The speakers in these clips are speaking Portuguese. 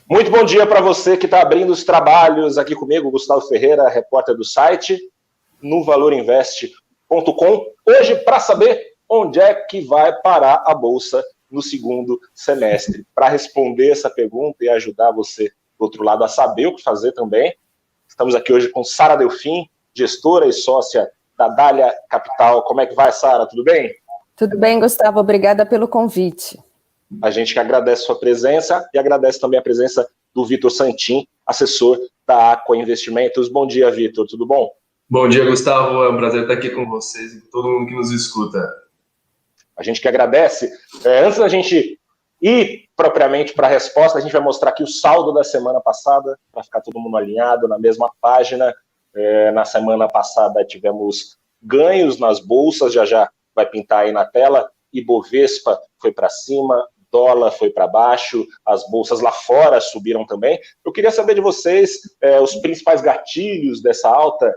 Muito bom dia para você que está abrindo os trabalhos aqui comigo, Gustavo Ferreira, repórter do site, no valorinvest.com. Hoje, para saber onde é que vai parar a Bolsa no segundo semestre. Para responder essa pergunta e ajudar você do outro lado a saber o que fazer também, estamos aqui hoje com Sara Delfim, gestora e sócia da Dália Capital. Como é que vai, Sara? Tudo bem? Tudo bem, Gustavo. Obrigada pelo convite. A gente que agradece a sua presença e agradece também a presença do Vitor Santin, assessor da Aqua Investimentos. Bom dia, Vitor. Tudo bom? Bom dia, Gustavo. É um prazer estar aqui com vocês e com todo mundo que nos escuta. A gente que agradece. Antes da gente ir propriamente para a resposta, a gente vai mostrar aqui o saldo da semana passada, para ficar todo mundo alinhado na mesma página. Na semana passada tivemos ganhos nas bolsas, já vai pintar aí na tela. Ibovespa foi para cima, dólar foi para baixo, as bolsas lá fora subiram também. Eu queria saber de vocês os principais gatilhos dessa alta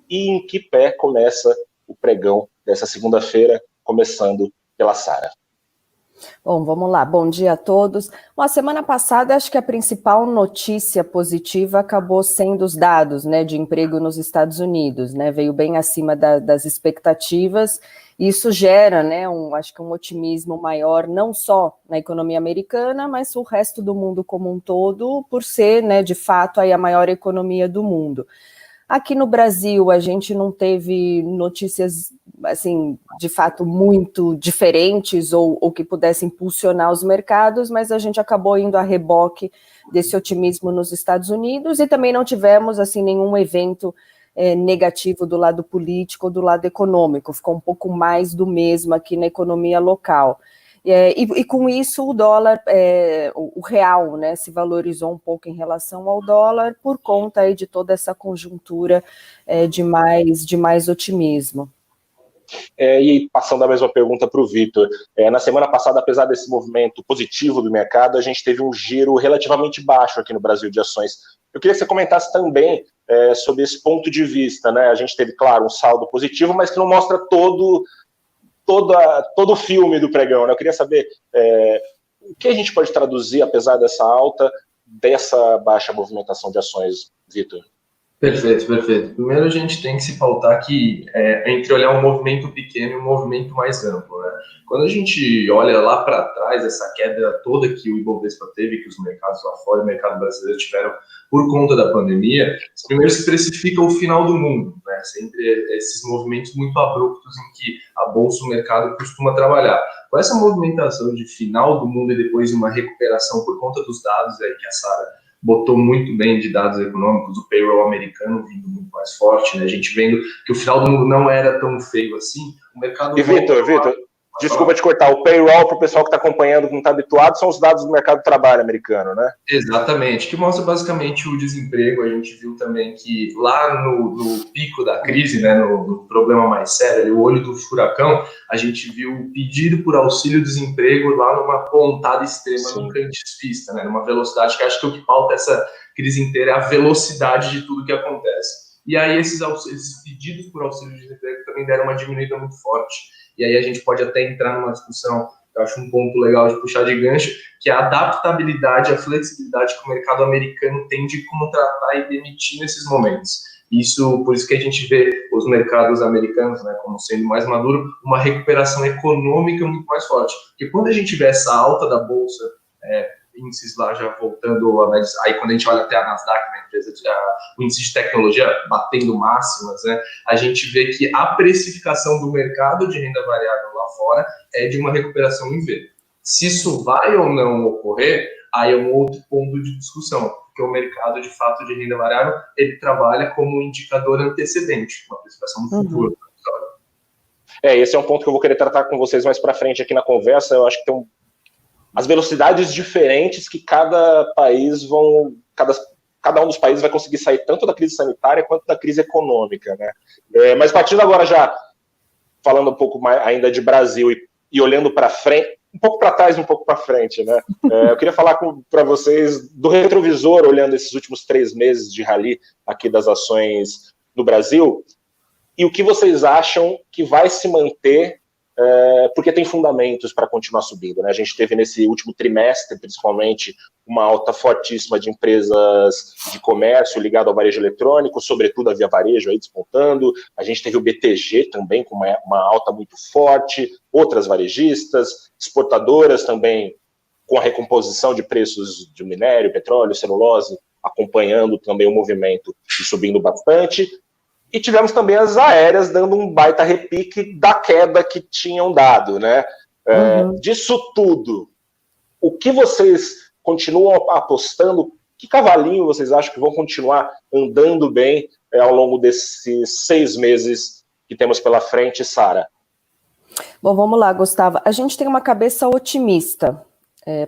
e em que pé começa o pregão dessa segunda-feira, começando pela Sara. Bom, vamos lá. Bom dia a todos. Bom, a semana passada, acho que a principal notícia positiva acabou sendo os dados, de emprego nos Estados Unidos, veio bem acima das expectativas. Isso gera, acho que um otimismo maior, não só na economia americana, mas o resto do mundo como um todo, por ser, de fato, aí a maior economia do mundo. Aqui no Brasil, a gente não teve notícias, assim, de fato, muito diferentes ou que pudessem impulsionar os mercados, mas a gente acabou indo a reboque desse otimismo nos Estados Unidos e também não tivemos, assim, nenhum evento negativo do lado político ou do lado econômico. Ficou um pouco mais do mesmo aqui na economia local. E com isso o dólar, o real, se valorizou um pouco em relação ao dólar por conta aí de toda essa conjuntura de mais otimismo. E passando a mesma pergunta para o Vitor, na semana passada, apesar desse movimento positivo do mercado, a gente teve um giro relativamente baixo aqui no Brasil de ações. Eu queria que você comentasse também sobre esse ponto de vista, A gente teve, claro, um saldo positivo, mas que não mostra todo o filme do pregão, Eu queria saber o que a gente pode traduzir, apesar dessa alta, dessa baixa movimentação de ações, Vitor. Perfeito. Primeiro a gente tem que se pautar que entre olhar um movimento pequeno e um movimento mais amplo, Quando a gente olha lá para trás, essa queda toda que o Ibovespa teve, que os mercados lá fora e o mercado brasileiro tiveram por conta da pandemia, primeiro se precifica o final do mundo, Sempre esses movimentos muito abruptos em que a bolsa e o mercado costuma trabalhar. Com essa movimentação de final do mundo e depois uma recuperação por conta dos dados aí que a Sara botou muito bem de dados econômicos, o payroll americano vindo muito mais forte, A gente vendo que o final do mundo não era tão feio assim, o mercado... E Vitor, desculpa te cortar, o payroll, para o pessoal que está acompanhando, que não está habituado, são os dados do mercado de trabalho americano, Exatamente, que mostra basicamente o desemprego. A gente viu também que lá no pico da crise, no problema mais sério, o olho do furacão, a gente viu o pedido por auxílio-desemprego lá numa pontada extrema, nunca antes vista, numa velocidade que acho que o que pauta essa crise inteira é a velocidade de tudo que acontece. E aí esses pedidos por auxílio-desemprego também deram uma diminuída muito forte. E aí a gente pode até entrar numa discussão, eu acho um ponto legal de puxar de gancho, que é a adaptabilidade, a flexibilidade que o mercado americano tem de contratar e demitir nesses momentos. Por isso que a gente vê os mercados americanos, como sendo mais maduro, uma recuperação econômica muito mais forte. Porque quando a gente vê essa alta da bolsa, índices lá já voltando, aí quando a gente olha até a Nasdaq, empresa o índice de tecnologia batendo máximas, a gente vê que a precificação do mercado de renda variável lá fora é de uma recuperação em V. Se isso vai ou não ocorrer, aí é um outro ponto de discussão, porque o mercado de fato de renda variável, ele trabalha como um indicador antecedente, uma precificação no futuro. Esse é um ponto que eu vou querer tratar com vocês mais para frente aqui na conversa. Eu acho que tem as velocidades diferentes que cada um dos países vai conseguir sair tanto da crise sanitária quanto da crise econômica, Mas partindo agora já, falando um pouco mais ainda de Brasil e olhando para frente, um pouco para trás e um pouco para frente, eu queria falar para vocês do retrovisor, olhando esses últimos 3 meses de rally aqui das ações no Brasil, e o que vocês acham que vai se manter porque tem fundamentos para continuar subindo, né? A gente teve nesse último trimestre, principalmente, uma alta fortíssima de empresas de comércio ligado ao varejo eletrônico, sobretudo a Via Varejo aí despontando. A gente teve o BTG também com uma alta muito forte, outras varejistas, exportadoras também com a recomposição de preços de minério, petróleo, celulose, acompanhando também o movimento e subindo bastante. E tivemos também as aéreas dando um baita repique da queda que tinham dado, né? Disso tudo, o que vocês continuam apostando? Que cavalinho vocês acham que vão continuar andando bem ao longo desses 6 meses que temos pela frente, Sara? Bom, vamos lá, Gustavo. A gente tem uma cabeça otimista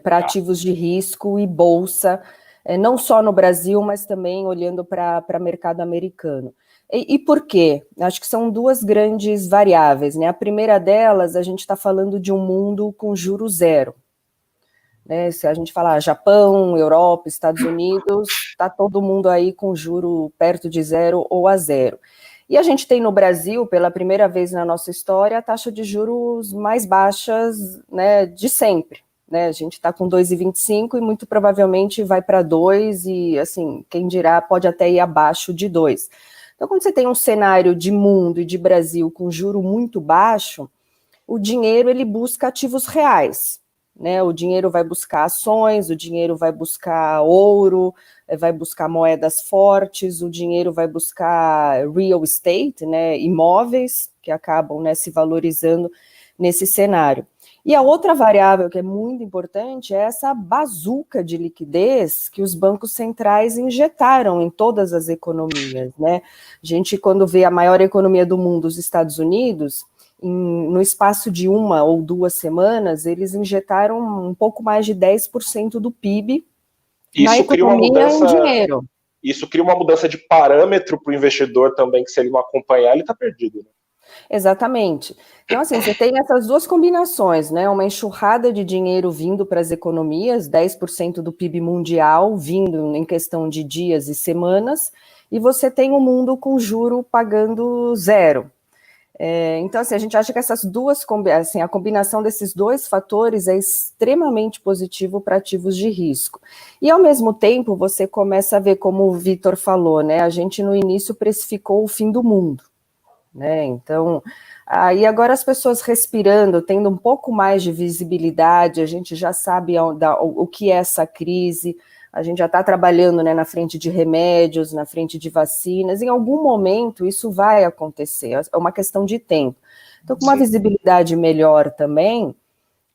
para ativos de risco e bolsa, não só no Brasil, mas também olhando para o mercado americano. E por quê? Acho que são 2 grandes variáveis, né? A primeira delas, a gente está falando de um mundo com juro zero. Né? Se a gente falar Japão, Europa, Estados Unidos, está todo mundo aí com juro perto de zero ou a zero. E a gente tem no Brasil, pela primeira vez na nossa história, a taxa de juros mais baixas, né, de sempre. Né? A gente está com 2,25 e muito provavelmente vai para 2 e, assim, quem dirá, pode até ir abaixo de 2. Então, quando você tem um cenário de mundo e de Brasil com juro muito baixo, o dinheiro ele busca ativos reais. Né? O dinheiro vai buscar ações, o dinheiro vai buscar ouro, vai buscar moedas fortes, o dinheiro vai buscar real estate, né? Imóveis, que acabam, né, se valorizando nesse cenário. E a outra variável que é muito importante é essa bazuca de liquidez que os bancos centrais injetaram em todas as economias, né? A gente, quando vê a maior economia do mundo, os Estados Unidos, no espaço de 1 ou 2 semanas, eles injetaram um pouco mais de 10% do PIB na economia em dinheiro. Isso cria uma mudança de parâmetro para o investidor também, que se ele não acompanhar, ele está perdido, né? Exatamente. Então, assim, você tem essas 2 combinações, né? Uma enxurrada de dinheiro vindo para as economias, 10% do PIB mundial vindo em questão de dias e semanas, e você tem um mundo com juro pagando zero. Então, assim, a gente acha que essas 2, assim, a combinação desses 2 fatores é extremamente positivo para ativos de risco. E, ao mesmo tempo, você começa a ver, como o Vitor falou, né? A gente, no início, precificou o fim do mundo. Né? Então, aí agora as pessoas respirando, tendo um pouco mais de visibilidade, a gente já sabe o que é essa crise, a gente já está trabalhando, né, na frente de remédios, na frente de vacinas, em algum momento isso vai acontecer, é uma questão de tempo. Então, com uma visibilidade melhor também,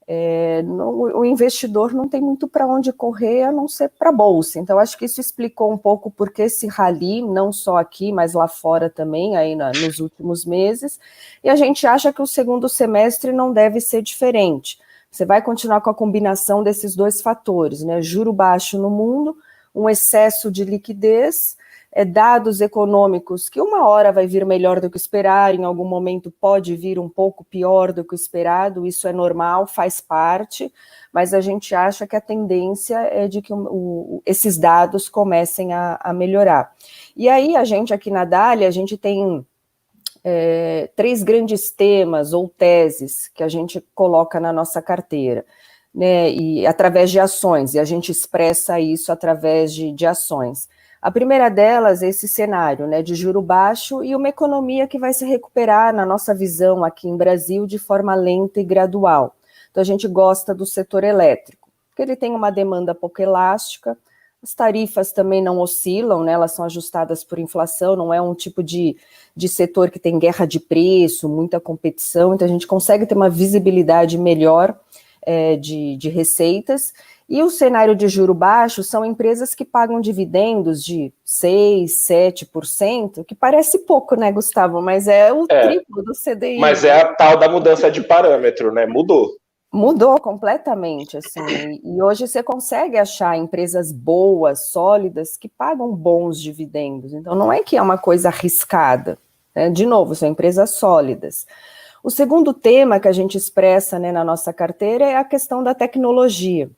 o investidor não tem muito para onde correr, a não ser para a Bolsa. Então, acho que isso explicou um pouco por que esse rally, não só aqui, mas lá fora também, aí nos últimos meses, e a gente acha que o segundo semestre não deve ser diferente. Você vai continuar com a combinação desses 2 fatores, né? Juro baixo no mundo, um excesso de liquidez, dados econômicos que uma hora vai vir melhor do que o esperado, em algum momento pode vir um pouco pior do que o esperado, isso é normal, faz parte, mas a gente acha que a tendência é de que esses dados comecem a melhorar. E aí a gente aqui na Dália, a gente tem 3 grandes temas ou teses que a gente coloca na nossa carteira, né, e através de ações, e a gente expressa isso através de ações. A primeira delas é esse cenário, né, de juro baixo e uma economia que vai se recuperar, na nossa visão aqui em Brasil, de forma lenta e gradual. Então, a gente gosta do setor elétrico, porque ele tem uma demanda pouco elástica, as tarifas também não oscilam, né, elas são ajustadas por inflação, não é um tipo de setor que tem guerra de preço, muita competição, então a gente consegue ter uma visibilidade melhor de receitas. E o cenário de juro baixo são empresas que pagam dividendos de 6%, 7%, que parece pouco, né, Gustavo? Mas é o triplo do CDI. Mas é a tal da mudança de parâmetro, né? Mudou completamente, assim, e hoje você consegue achar empresas boas, sólidas, que pagam bons dividendos, então não é que é uma coisa arriscada, né? De novo, são empresas sólidas. O segundo tema que a gente expressa, né, na nossa carteira é a questão da tecnologia.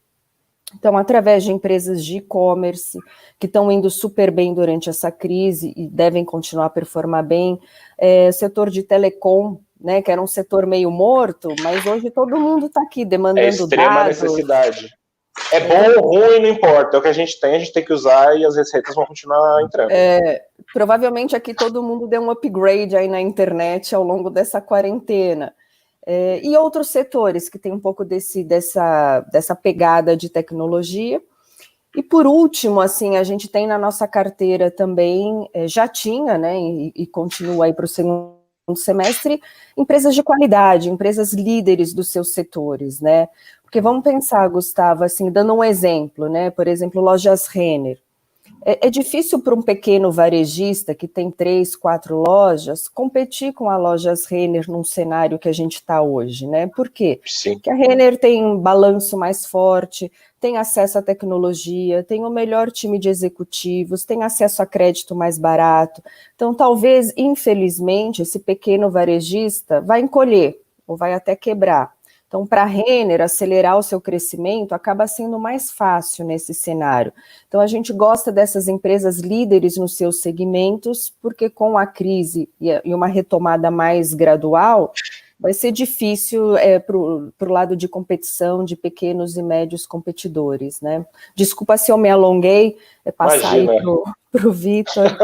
Então, através de empresas de e-commerce, que estão indo super bem durante essa crise e devem continuar a performar bem, setor de telecom, né, que era um setor meio morto, mas hoje todo mundo está aqui demandando dados. É extrema necessidade. É bom ou ruim, não importa. É o que a gente tem que usar e as receitas vão continuar entrando. Provavelmente aqui todo mundo deu um upgrade aí na internet ao longo dessa quarentena. E outros setores que tem um pouco dessa pegada de tecnologia. E por último, assim, a gente tem na nossa carteira também, já tinha, né, e continua aí para o segundo semestre, empresas de qualidade, empresas líderes dos seus setores, né? Porque vamos pensar, Gustavo, assim, dando um exemplo, né? Por exemplo, lojas Renner. É difícil para um pequeno varejista que tem 3, 4 lojas competir com a Lojas Renner num cenário que a gente está hoje, né? Por quê? Sim. Porque a Renner tem um balanço mais forte, tem acesso à tecnologia, tem o melhor time de executivos, tem acesso a crédito mais barato. Então, talvez, infelizmente, esse pequeno varejista vai encolher ou vai até quebrar. Então, para a Renner acelerar o seu crescimento acaba sendo mais fácil nesse cenário. Então, a gente gosta dessas empresas líderes nos seus segmentos, porque com a crise e uma retomada mais gradual, vai ser difícil para o lado de competição de pequenos e médios competidores, né? Desculpa se eu me alonguei, passar aí para o Vitor.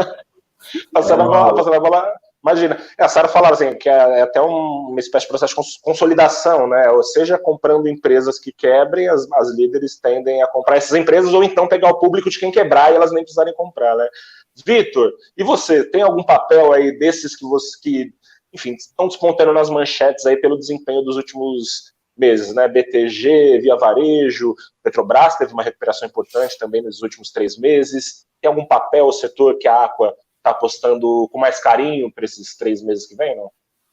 Passando a bola. Imagina, a Sara falava assim, que é até uma espécie de processo de consolidação, né? Ou seja, comprando empresas que quebrem, as líderes tendem a comprar essas empresas, ou então pegar o público de quem quebrar e elas nem precisarem comprar, né? Vitor, e você, tem algum papel aí desses que enfim, estão despontando nas manchetes aí pelo desempenho dos últimos meses, né? BTG, Via Varejo, Petrobras teve uma recuperação importante também nos últimos 3 meses. Tem algum papel o setor que a Aqua está apostando com mais carinho para esses 3 meses que vem, não?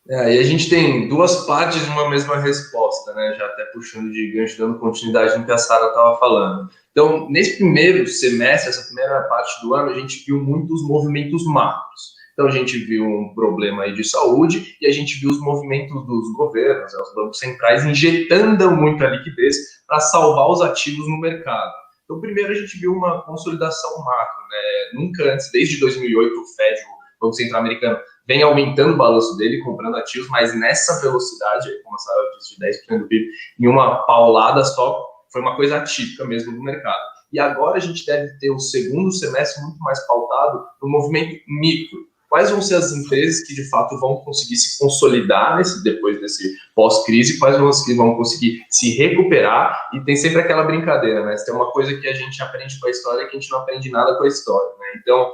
E a gente tem duas partes de uma mesma resposta, né? Já até puxando de gancho, dando continuidade no que a Sara estava falando. Então, nesse primeiro semestre, essa primeira parte do ano, a gente viu muitos movimentos macros. Então, a gente viu um problema aí de saúde e a gente viu os movimentos dos governos, os bancos centrais injetando muita liquidez para salvar os ativos no mercado. Então, primeiro, a gente viu uma consolidação macro, né? Nunca antes, desde 2008, o Fed, o Banco Central Americano, vem aumentando o balanço dele, comprando ativos, mas nessa velocidade, como a Sara disse, de 10% do PIB, em uma paulada só, foi uma coisa atípica mesmo do mercado. E agora a gente deve ter o segundo semestre muito mais pautado no movimento micro. Quais vão ser as empresas que, de fato, vão conseguir se consolidar depois desse pós-crise, quais vão que vão conseguir se recuperar, e tem sempre aquela brincadeira, né? Se tem uma coisa que a gente aprende com a história, que a gente não aprende nada com a história, né? Então,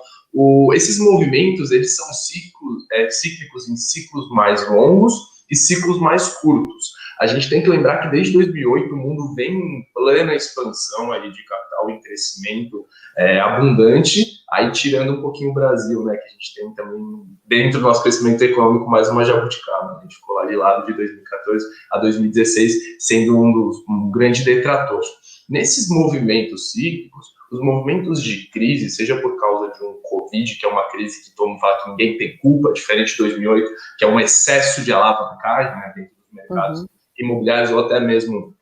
esses movimentos, eles são cíclicos em ciclos mais longos e ciclos mais curtos. A gente tem que lembrar que desde 2008 o mundo vem em plena expansão ali de capital em crescimento abundante, aí tirando um pouquinho o Brasil, né, que a gente tem também dentro do nosso crescimento econômico mais uma jabuticaba, né? A gente ficou lá de lado de 2014 a 2016 sendo um grande detrator. Nesses movimentos cíclicos, os movimentos de crise, seja por causa de um Covid, que é uma crise que todo mundo fala que ninguém tem culpa, diferente de 2008, que é um excesso de alavancagem, né, dentro dos mercados imobiliários, ou até mesmo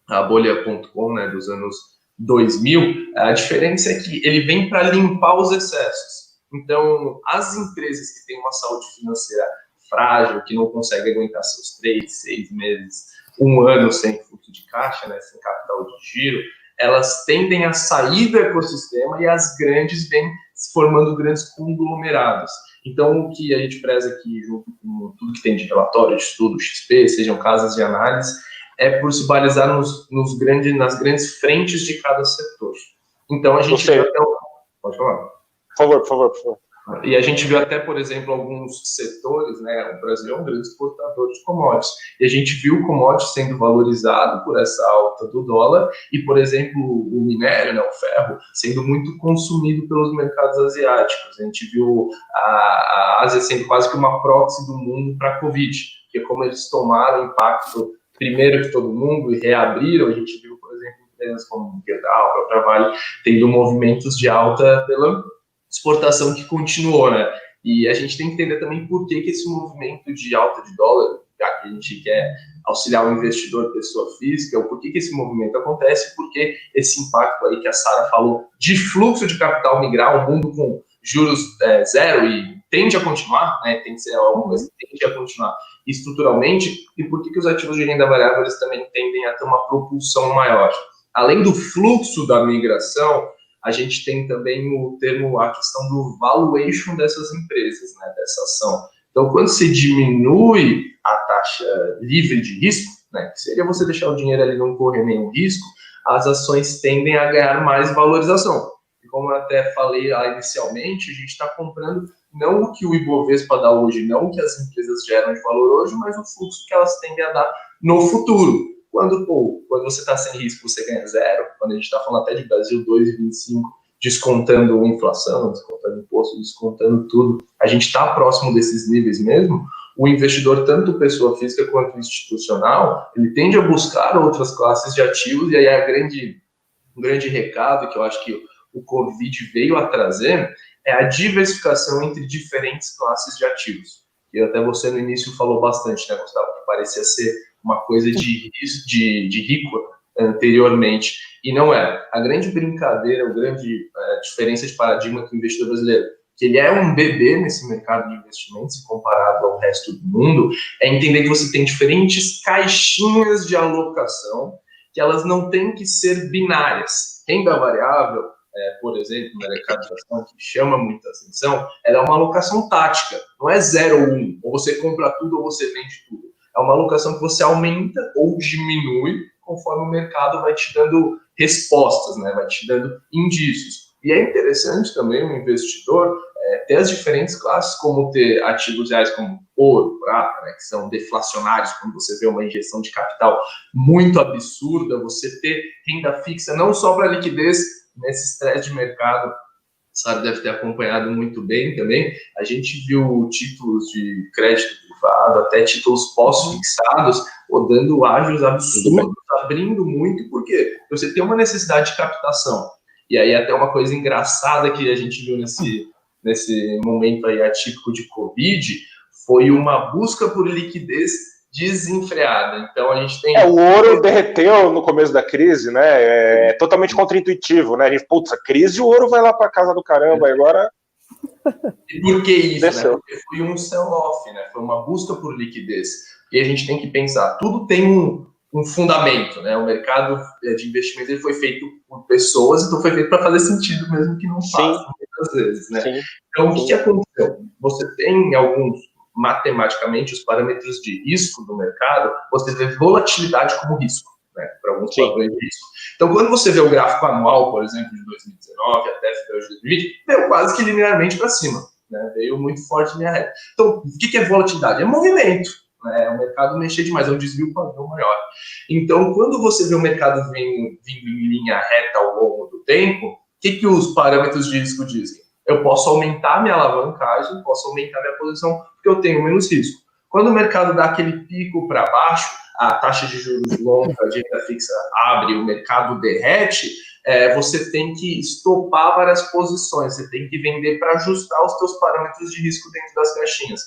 a bolha.com, né, dos anos 2000, a diferença é que ele vem para limpar os excessos. Então, as empresas que têm uma saúde financeira frágil, que não conseguem aguentar seus 3, 6 meses, 1 ano sem fluxo de caixa, né, sem capital de giro, elas tendem a sair do ecossistema e as grandes vêm se formando grandes conglomerados. Então, o que a gente preza aqui, junto com tudo que tem de relatório, de estudo, XP, sejam casas de análise, é por se balizar nas grandes frentes de cada setor. Então, a gente viu até... Pode falar. Por favor. E a gente viu até, por exemplo, alguns setores, né? O Brasil é um grande exportador de commodities. E a gente viu o commodity sendo valorizado por essa alta do dólar e, por exemplo, o minério, né, o ferro, sendo muito consumido pelos mercados asiáticos. A gente viu a Ásia sendo quase que uma proxy do mundo para a Covid, que é como eles tomaram impacto primeiro que todo mundo e reabriram. A gente viu, por exemplo, empresas como Gerdau, a própria Vale, tendo movimentos de alta pela exportação que continuou, né? E a gente tem que entender também por que esse movimento de alta de dólar, já que a gente quer auxiliar o investidor, pessoa física, por que esse movimento acontece, porque esse impacto aí que a Sara falou de fluxo de capital migrar, um mundo com juros zero e tende a continuar, né, tem que ser alguma coisa que tende a continuar estruturalmente, e por que os ativos de renda variável eles também tendem a ter uma propulsão maior? Além do fluxo da migração, a gente tem também a questão do valuation dessas empresas, né, dessa ação. Então, quando se diminui a taxa livre de risco, né, que seria você deixar o dinheiro ali e não correr nenhum risco, as ações tendem a ganhar mais valorização. E como eu até falei lá inicialmente, a gente está comprando não o que o Ibovespa dá hoje, não o que as empresas geram de valor hoje, mas o fluxo que elas tendem a dar no futuro. Quando você está sem risco, você ganha zero. Quando a gente está falando até de Brasil 2,25, descontando inflação, descontando imposto, descontando tudo, a gente está próximo desses níveis mesmo. O investidor, tanto pessoa física quanto institucional, ele tende a buscar outras classes de ativos, e aí um grande recado que eu acho que o Covid veio a trazer é a diversificação entre diferentes classes de ativos. E até você no início falou bastante, né, Gustavo, que parecia ser uma coisa de rico anteriormente, e não é. A grande brincadeira, a grande diferença de paradigma que o investidor brasileiro, que ele é um bebê nesse mercado de investimentos comparado ao resto do mundo, é entender que você tem diferentes caixinhas de alocação, que elas não têm que ser binárias. Renda variável, por exemplo, no mercado de ação, que chama muita atenção, ela é uma alocação tática, não é 0 ou 1, ou você compra tudo ou você vende tudo. É uma alocação que você aumenta ou diminui conforme o mercado vai te dando respostas, né? Vai te dando indícios. E é interessante também o investidor ter as diferentes classes, como ter ativos reais como ouro, prata, né, que são deflacionários, quando você vê uma injeção de capital muito absurda, você ter renda fixa não só para liquidez, nesse estresse de mercado, sabe, deve ter acompanhado muito bem também. A gente viu títulos de crédito privado, até títulos pós-fixados, dando ágios absurdos, abrindo muito, porque você tem uma necessidade de captação. E aí até uma coisa engraçada que a gente viu nesse momento aí atípico de Covid, foi uma busca por liquidez desenfreada. Então a gente tem... o ouro derreteu no começo da crise, né? É totalmente contraintuitivo, né? A gente, putz, a crise, o ouro vai lá para casa do caramba, agora... E por que isso, né? Porque foi um sell-off, né? Foi uma busca por liquidez. E a gente tem que pensar, tudo tem um fundamento, né? O mercado de investimento ele foi feito por pessoas, então foi feito para fazer sentido, mesmo que não faça muitas vezes, né? Sim. Então, o que aconteceu? Você tem matematicamente, os parâmetros de risco do mercado, você vê volatilidade como risco, né, para alguns padrões de risco. Então, quando você vê o gráfico anual, por exemplo, de 2019 até fevereiro de 2020, veio quase que linearmente para cima, né, veio muito forte em linha reta. Então, o que é volatilidade? É movimento, né, é o mercado mexer demais, é um desvio padrão maior. Então, quando você vê o mercado vindo em linha reta ao longo do tempo, o que os parâmetros de risco dizem? Eu posso aumentar minha alavancagem, posso aumentar minha posição, porque eu tenho menos risco. Quando o mercado dá aquele pico para baixo, a taxa de juros longa, a renda fixa abre, o mercado derrete, você tem que estopar várias posições, você tem que vender para ajustar os seus parâmetros de risco dentro das caixinhas.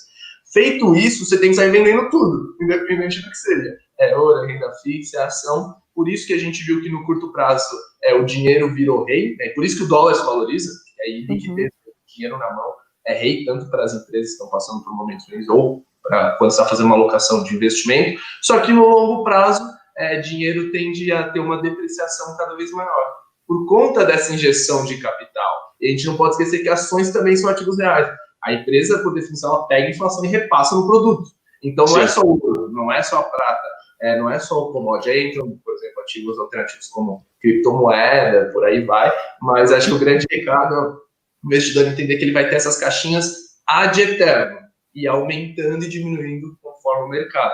Feito isso, você tem que sair vendendo tudo, independente do que seja. Ouro, renda fixa, ação. Por isso que a gente viu que no curto prazo o dinheiro virou rei, né? Por isso que o dólar se valoriza, aí liquidez, dinheiro na mão é rei, tanto para as empresas que estão passando por momentos ruins, ou para quando você está fazendo uma alocação de investimento. Só que no longo prazo, dinheiro tende a ter uma depreciação cada vez maior, por conta dessa injeção de capital. E a gente não pode esquecer que ações também são ativos reais. A empresa, por definição, ela pega a inflação e repassa no produto. Então, não é só o ouro, não é só a prata, não é só o commodity. Aí entram, por exemplo, ativos alternativos como criptomoeda, por aí vai. Mas acho que o grande recado é o investidor entender que ele vai ter essas caixinhas ad eterno e aumentando e diminuindo conforme o mercado.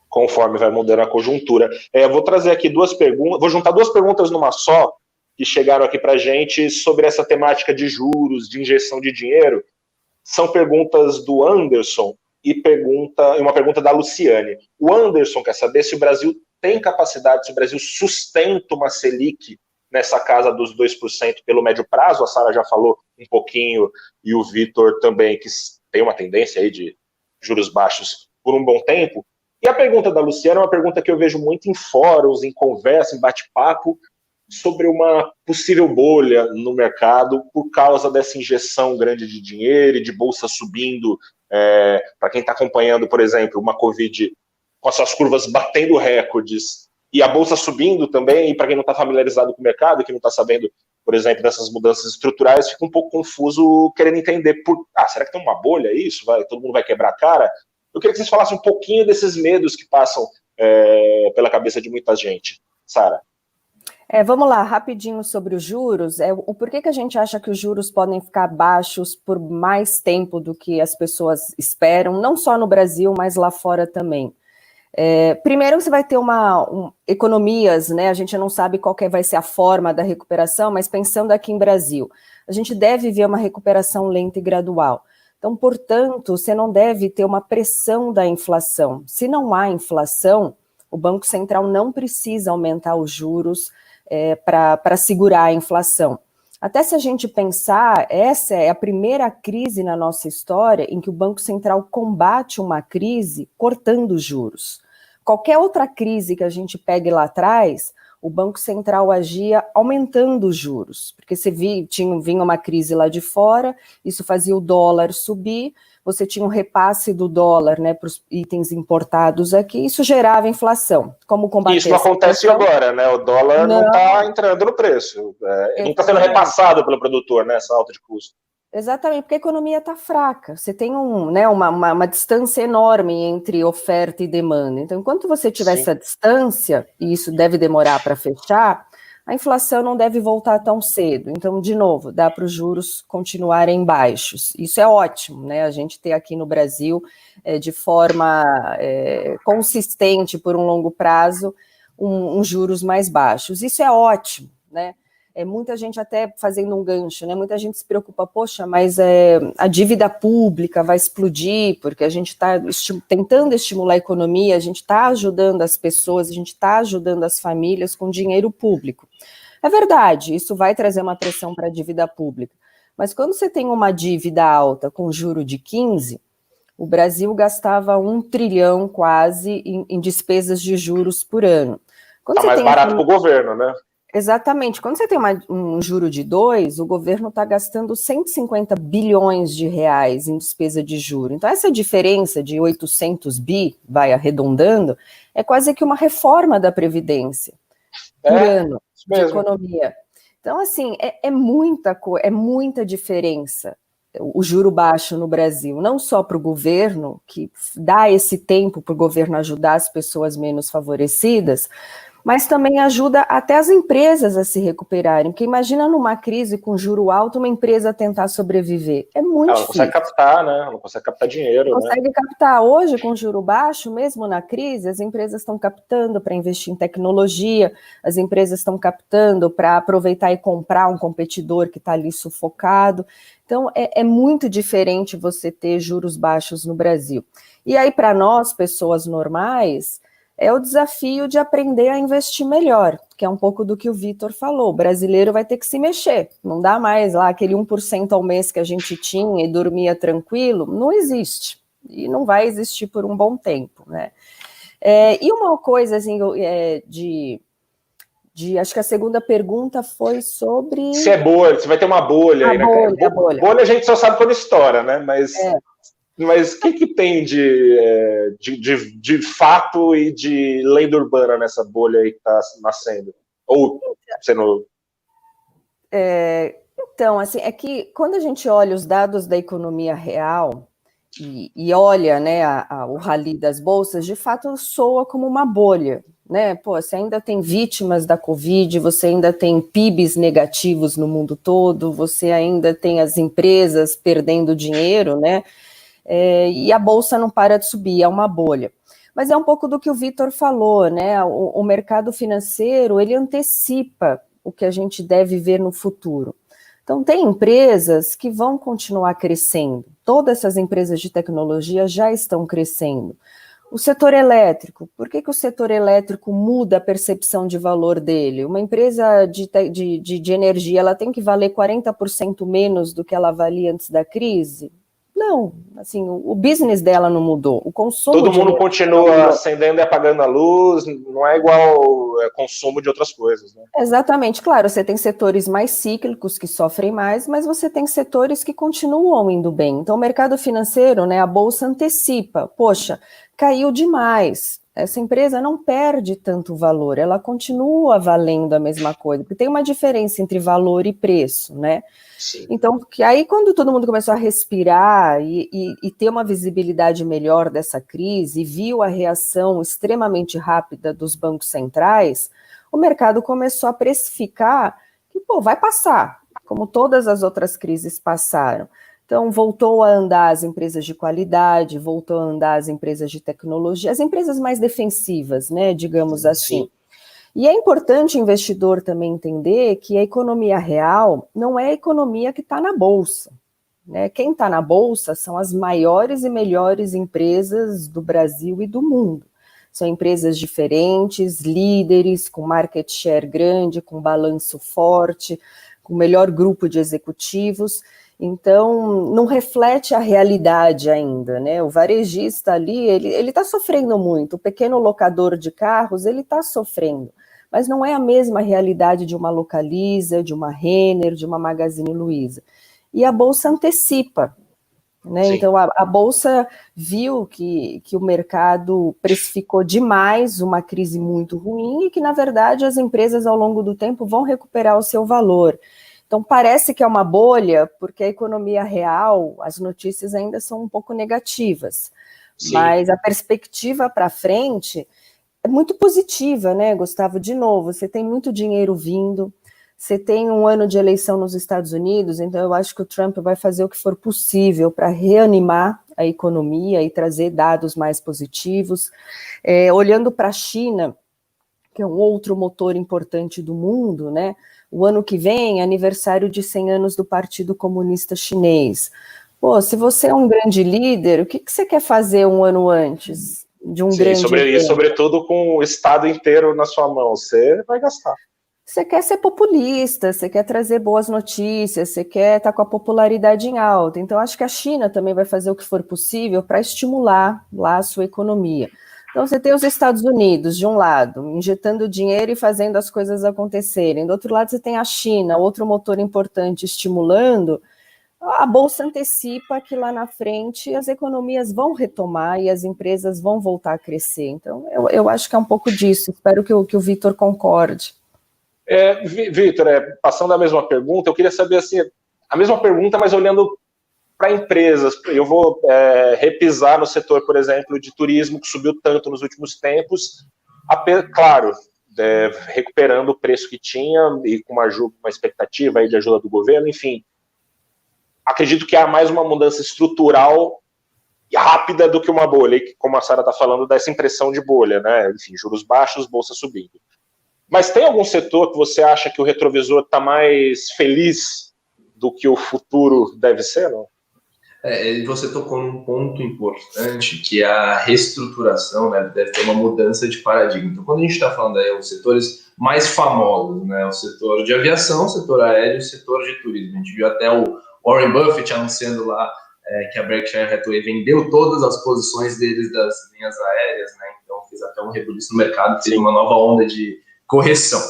Conforme vai mudando a conjuntura. Eu vou trazer aqui duas perguntas, vou juntar duas perguntas numa só, que chegaram aqui para a gente sobre essa temática de juros, de injeção de dinheiro. São perguntas do Anderson e uma pergunta da Luciane. O Anderson quer saber se o Brasil tem capacidade, se o Brasil sustenta uma Selic nessa casa dos 2% pelo médio prazo. A Sara já falou um pouquinho, e o Vitor também, que tem uma tendência aí de juros baixos por um bom tempo. E a pergunta da Luciana é uma pergunta que eu vejo muito em fóruns, em conversa, em bate-papo, sobre uma possível bolha no mercado por causa dessa injeção grande de dinheiro e de bolsa subindo. Para quem está acompanhando, por exemplo, uma Covid com as suas curvas batendo recordes e a bolsa subindo também, e para quem não está familiarizado com o mercado, que não está sabendo, por exemplo, dessas mudanças estruturais, fica um pouco confuso querendo entender será que tem uma bolha isso? Todo mundo vai quebrar a cara? Eu queria que vocês falassem um pouquinho desses medos que passam pela cabeça de muita gente. Sara. Vamos lá, rapidinho sobre os juros. O porquê que a gente acha que os juros podem ficar baixos por mais tempo do que as pessoas esperam, não só no Brasil, mas lá fora também. Primeiro, você vai ter economias, né? A gente não sabe qual vai ser a forma da recuperação, mas pensando aqui em Brasil, a gente deve ver uma recuperação lenta e gradual. Então, portanto, você não deve ter uma pressão da inflação. Se não há inflação, o Banco Central não precisa aumentar os juros para segurar a inflação. Até se a gente pensar, essa é a primeira crise na nossa história em que o Banco Central combate uma crise cortando os juros. Qualquer outra crise que a gente pegue lá atrás, o Banco Central agia aumentando os juros, porque você vinha uma crise lá de fora, isso fazia o dólar subir, você tinha um repasse do dólar, né, para os itens importados aqui, isso gerava inflação. Como combater isso não acontece agora, né? O dólar não está entrando no preço, não está sendo repassado pelo produtor, né, essa alta de custo. Exatamente, porque a economia está fraca, você tem uma distância enorme entre oferta e demanda. Então, enquanto você tiver essa distância, e isso deve demorar para fechar, a inflação não deve voltar tão cedo. Então, de novo, dá para os juros continuarem baixos. Isso é ótimo, né? A gente ter aqui no Brasil, de forma consistente por um longo prazo, uns juros mais baixos. Isso é ótimo, né? Muita gente até fazendo um gancho, né? Muita gente se preocupa, poxa, mas a dívida pública vai explodir, porque a gente está tentando estimular a economia, a gente está ajudando as pessoas, a gente está ajudando as famílias com dinheiro público. É verdade, isso vai trazer uma pressão para a dívida pública, mas quando você tem uma dívida alta com juro de 15, o Brasil gastava 1 trilhão quase em despesas de juros por ano. Está mais barato para o governo, né? Exatamente. Quando você tem um juro de 2, o governo está gastando 150 bilhões de reais em despesa de juro. Então, essa diferença de 800 bi, vai arredondando, é quase que uma reforma da Previdência por ano de economia. Então, assim, é muita diferença o juro baixo no Brasil, não só para o governo, que dá esse tempo para o governo ajudar as pessoas menos favorecidas, mas também ajuda até as empresas a se recuperarem, porque imagina numa crise com juro alto, uma empresa tentar sobreviver, é muito difícil. Ela não consegue captar, né? Não consegue captar dinheiro. Não consegue captar. Hoje, com juro baixo, mesmo na crise, as empresas estão captando para investir em tecnologia, as empresas estão captando para aproveitar e comprar um competidor que está ali sufocado. Então, é muito diferente você ter juros baixos no Brasil. E aí, para nós, pessoas normais, é o desafio de aprender a investir melhor, que é um pouco do que o Vitor falou. O brasileiro vai ter que se mexer, não dá mais lá aquele 1% ao mês que a gente tinha e dormia tranquilo, não existe, e não vai existir por um bom tempo, né? E uma coisa, assim, acho que a segunda pergunta foi sobre... Se vai ter uma bolha aí, né? Bolha a gente só sabe quando estoura, né? Mas o que tem de fato e de lenda urbana nessa bolha aí que está nascendo? Ou sendo... Então, assim, é que quando a gente olha os dados da economia real e olha, né, o rally das bolsas, de fato soa como uma bolha, né? Pô, você ainda tem vítimas da Covid, você ainda tem PIBs negativos no mundo todo, você ainda tem as empresas perdendo dinheiro, né? E a bolsa não para de subir, é uma bolha. Mas é um pouco do que o Vitor falou, né? O mercado financeiro, ele antecipa o que a gente deve ver no futuro. Então, tem empresas que vão continuar crescendo. Todas essas empresas de tecnologia já estão crescendo. O setor elétrico, por que o setor elétrico muda a percepção de valor dele? Uma empresa de energia, ela tem que valer 40% menos do que ela valia antes da crise? Não, assim, o business dela não mudou, o consumo todo mundo continua acendendo e apagando a luz, não é igual consumo de outras coisas, né? Exatamente, claro, você tem setores mais cíclicos que sofrem mais, mas você tem setores que continuam indo bem. Então, o mercado financeiro, né, a bolsa antecipa, poxa, caiu demais. Essa empresa não perde tanto valor, ela continua valendo a mesma coisa, porque tem uma diferença entre valor e preço, né? Sim. Então, que aí quando todo mundo começou a respirar e ter uma visibilidade melhor dessa crise, e viu a reação extremamente rápida dos bancos centrais, o mercado começou a precificar que, pô, vai passar, como todas as outras crises passaram. Então, voltou a andar as empresas de qualidade, voltou a andar as empresas de tecnologia, as empresas mais defensivas, né, digamos assim. Sim. E é importante o investidor também entender que a economia real não é a economia que está na bolsa, né? Quem está na bolsa são as maiores e melhores empresas do Brasil e do mundo. São empresas diferentes, líderes, com market share grande, com balanço forte, com o melhor grupo de executivos. Então, não reflete a realidade ainda, né? O varejista ali, ele está sofrendo muito. O pequeno locador de carros, ele está sofrendo. Mas não é a mesma realidade de uma Localiza, de uma Renner, de uma Magazine Luiza. E a Bolsa antecipa, né? Então, a Bolsa viu que o mercado precificou demais uma crise muito ruim e que, na verdade, as empresas, ao longo do tempo, vão recuperar o seu valor. Então, parece que é uma bolha, porque a economia real, as notícias ainda são um pouco negativas. Sim. Mas a perspectiva para frente é muito positiva, né, Gustavo? De novo, você tem muito dinheiro vindo, você tem um ano de eleição nos Estados Unidos, então eu acho que o Trump vai fazer o que for possível para reanimar a economia e trazer dados mais positivos. Olhando para a China, que é um outro motor importante do mundo, né? O ano que vem é aniversário de 100 anos do Partido Comunista Chinês. Pô, se você é um grande líder, o que você quer fazer um ano antes de um grande evento? Sobretudo com o Estado inteiro na sua mão, você vai gastar. Você quer ser populista, você quer trazer boas notícias, você quer estar com a popularidade em alta. Então, acho que a China também vai fazer o que for possível para estimular lá a sua economia. Então, você tem os Estados Unidos, de um lado, injetando dinheiro e fazendo as coisas acontecerem. Do outro lado, você tem a China, outro motor importante, estimulando. A Bolsa antecipa que lá na frente as economias vão retomar e as empresas vão voltar a crescer. Então, eu acho que é um pouco disso. Espero que o Vitor concorde. Vitor, passando a mesma pergunta, eu queria saber assim, a mesma pergunta, mas olhando para empresas. Eu vou repisar no setor, por exemplo, de turismo, que subiu tanto nos últimos tempos, claro, recuperando o preço que tinha e com uma expectativa aí de ajuda do governo, enfim. Acredito que há mais uma mudança estrutural e rápida do que uma bolha, como a Sara está falando, dessa impressão de bolha, né? Enfim, juros baixos, bolsa subindo. Mas tem algum setor que você acha que o retrovisor está mais feliz do que o futuro deve ser, não? Você tocou num ponto importante, que é a reestruturação, né? Deve ter uma mudança de paradigma. Então, quando a gente está falando aí, os setores mais famosos, né? O setor de aviação, o setor aéreo, o setor de turismo. A gente viu até o Warren Buffett anunciando lá que a Berkshire Hathaway vendeu todas as posições deles das linhas aéreas, né? Então, fez até um rebuliço no mercado, fez uma nova onda de correção.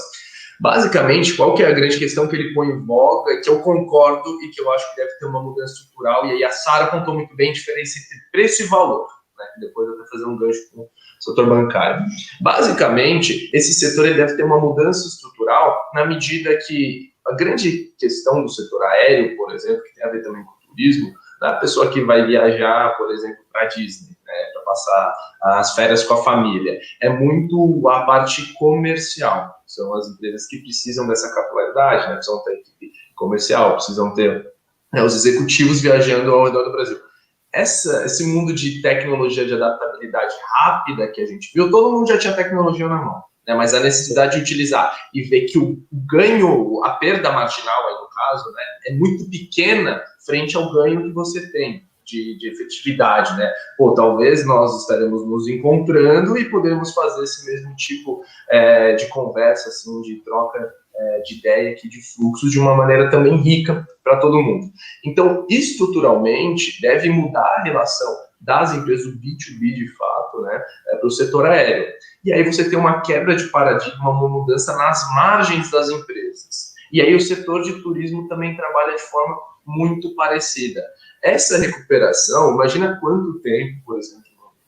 Basicamente, qual que é a grande questão que ele põe em voga, que eu concordo e que eu acho que deve ter uma mudança estrutural, e aí a Sara apontou muito bem a diferença entre preço e valor, né? Depois eu vou fazer um gancho com o setor bancário. Basicamente, esse setor ele deve ter uma mudança estrutural na medida que a grande questão do setor aéreo, por exemplo, que tem a ver também com o turismo, da pessoa que vai viajar, por exemplo, para a Disney, né, para passar as férias com a família, é muito a parte comercial. São as empresas que precisam dessa capilaridade, né, precisam ter equipe comercial, precisam ter os executivos viajando ao redor do Brasil. Esse mundo de tecnologia de adaptabilidade rápida que a gente viu, todo mundo já tinha tecnologia na mão, né, mas a necessidade de utilizar e ver que o ganho, a perda marginal, aí no caso, né, é muito pequena frente ao ganho que você tem de efetividade, né? Pô, talvez nós estaremos nos encontrando e podemos fazer esse mesmo tipo de conversa, assim, de troca de ideia aqui de fluxos de uma maneira também rica para todo mundo. Então, estruturalmente, deve mudar a relação das empresas do B2B, de fato, né, para o setor aéreo. E aí você tem uma quebra de paradigma, uma mudança nas margens das empresas. E aí o setor de turismo também trabalha de forma muito parecida. Essa recuperação, imagina quanto tempo, por exemplo,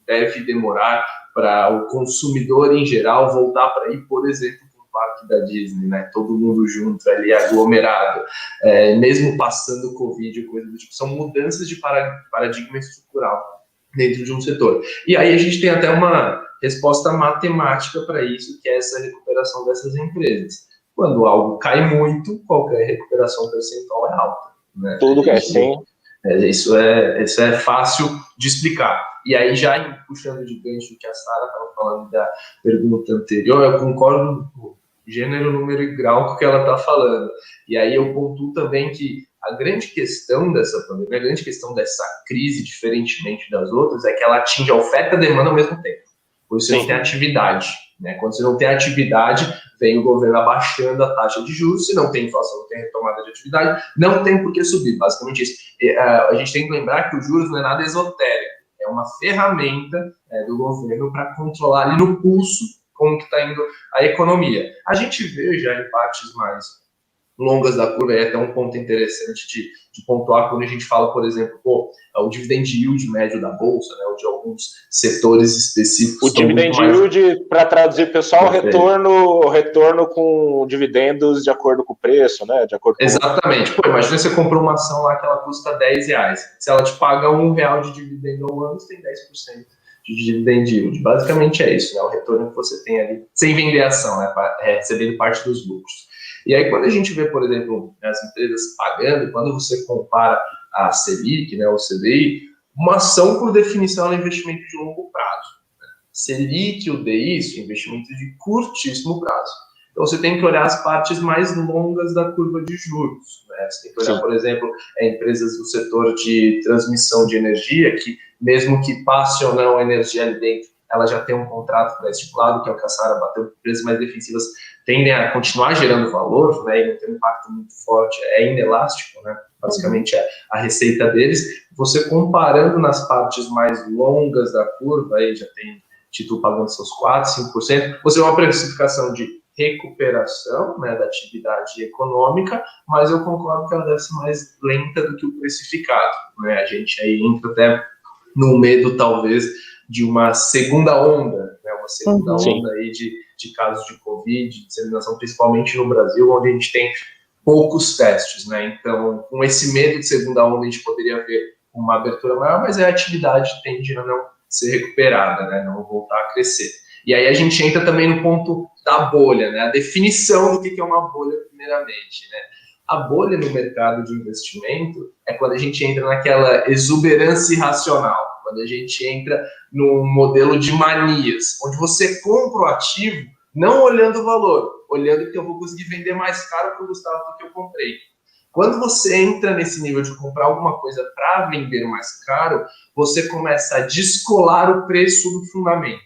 deve demorar para o consumidor em geral voltar para ir, por exemplo, para o parque da Disney, né? Todo mundo junto ali, aglomerado, mesmo passando Covid, coisa do tipo. São mudanças de paradigma estrutural dentro de um setor. E aí a gente tem até uma resposta matemática para isso, que é essa recuperação dessas empresas. Quando algo cai muito, qualquer recuperação percentual é alta, né? Tudo que é assim. Isso é fácil de explicar. E aí, já puxando de gancho que a Sara estava falando da pergunta anterior, eu concordo com gênero, número e grau com o que ela está falando. E aí eu pontuo também que a grande questão dessa pandemia, a grande questão dessa crise, diferentemente das outras, é que ela atinge a oferta e a demanda ao mesmo tempo. Por isso você não tem atividade, né? Quando você não tem atividade, vem o governo abaixando a taxa de juros. Se não tem inflação, não tem retomada de atividade, não tem por que subir, basicamente isso. A gente tem que lembrar que os juros não é nada esotérico, é uma ferramenta do governo para controlar ali no pulso como que está indo a economia. A gente vê já em partes mais longas da curva, é até um ponto interessante de pontuar quando a gente fala, por exemplo, o dividend yield médio da Bolsa, né, ou de alguns setores específicos. O dividend yield, para traduzir pessoal, retorno com dividendos de acordo com o preço, né? De acordo com... Exatamente. Imagina você comprou uma ação lá que ela custa R$10. Se ela te paga R$1 de dividendo ao ano, você tem 10% de dividend yield. Basicamente é isso, né? O retorno que você tem ali, sem vender a ação, né? Recebendo parte dos lucros. E aí, quando a gente vê, por exemplo, as empresas pagando, quando você compara a Selic, né, o CDI, uma ação, por definição, é um investimento de longo prazo. Né? Selic e o DI são investimentos de curtíssimo prazo. Então, você tem que olhar as partes mais longas da curva de juros. Né? Você tem que olhar, por exemplo, empresas do setor de transmissão de energia, que mesmo que passe ou não a energia ali dentro, ela já tem um contrato pré-estipulado, que é o que a Sara bateu, empresas mais defensivas tendem a continuar gerando valor, né, e não tem um impacto muito forte, é inelástico, né, basicamente a receita deles. Você comparando nas partes mais longas da curva, aí já tem título pagando seus 4%, 5%, você vê uma precificação de recuperação, né, da atividade econômica, mas eu concordo que ela deve ser mais lenta do que o precificado, né, a gente aí entra até no medo, talvez, de uma segunda onda, né, uma segunda onda aí de casos de Covid, de disseminação, principalmente no Brasil, onde a gente tem poucos testes, né? Então, com esse medo de segunda onda, a gente poderia ver uma abertura maior, mas a atividade tende a não ser recuperada, né? Não voltar a crescer. E aí a gente entra também no ponto da bolha, né? A definição do que é uma bolha, primeiramente, né? A bolha no mercado de investimento é quando a gente entra naquela exuberância irracional, quando a gente entra num modelo de manias, onde você compra o ativo não olhando o valor, olhando que eu vou conseguir vender mais caro para o Gustavo do que eu comprei. Quando você entra nesse nível de comprar alguma coisa para vender mais caro, você começa a descolar o preço do fundamento.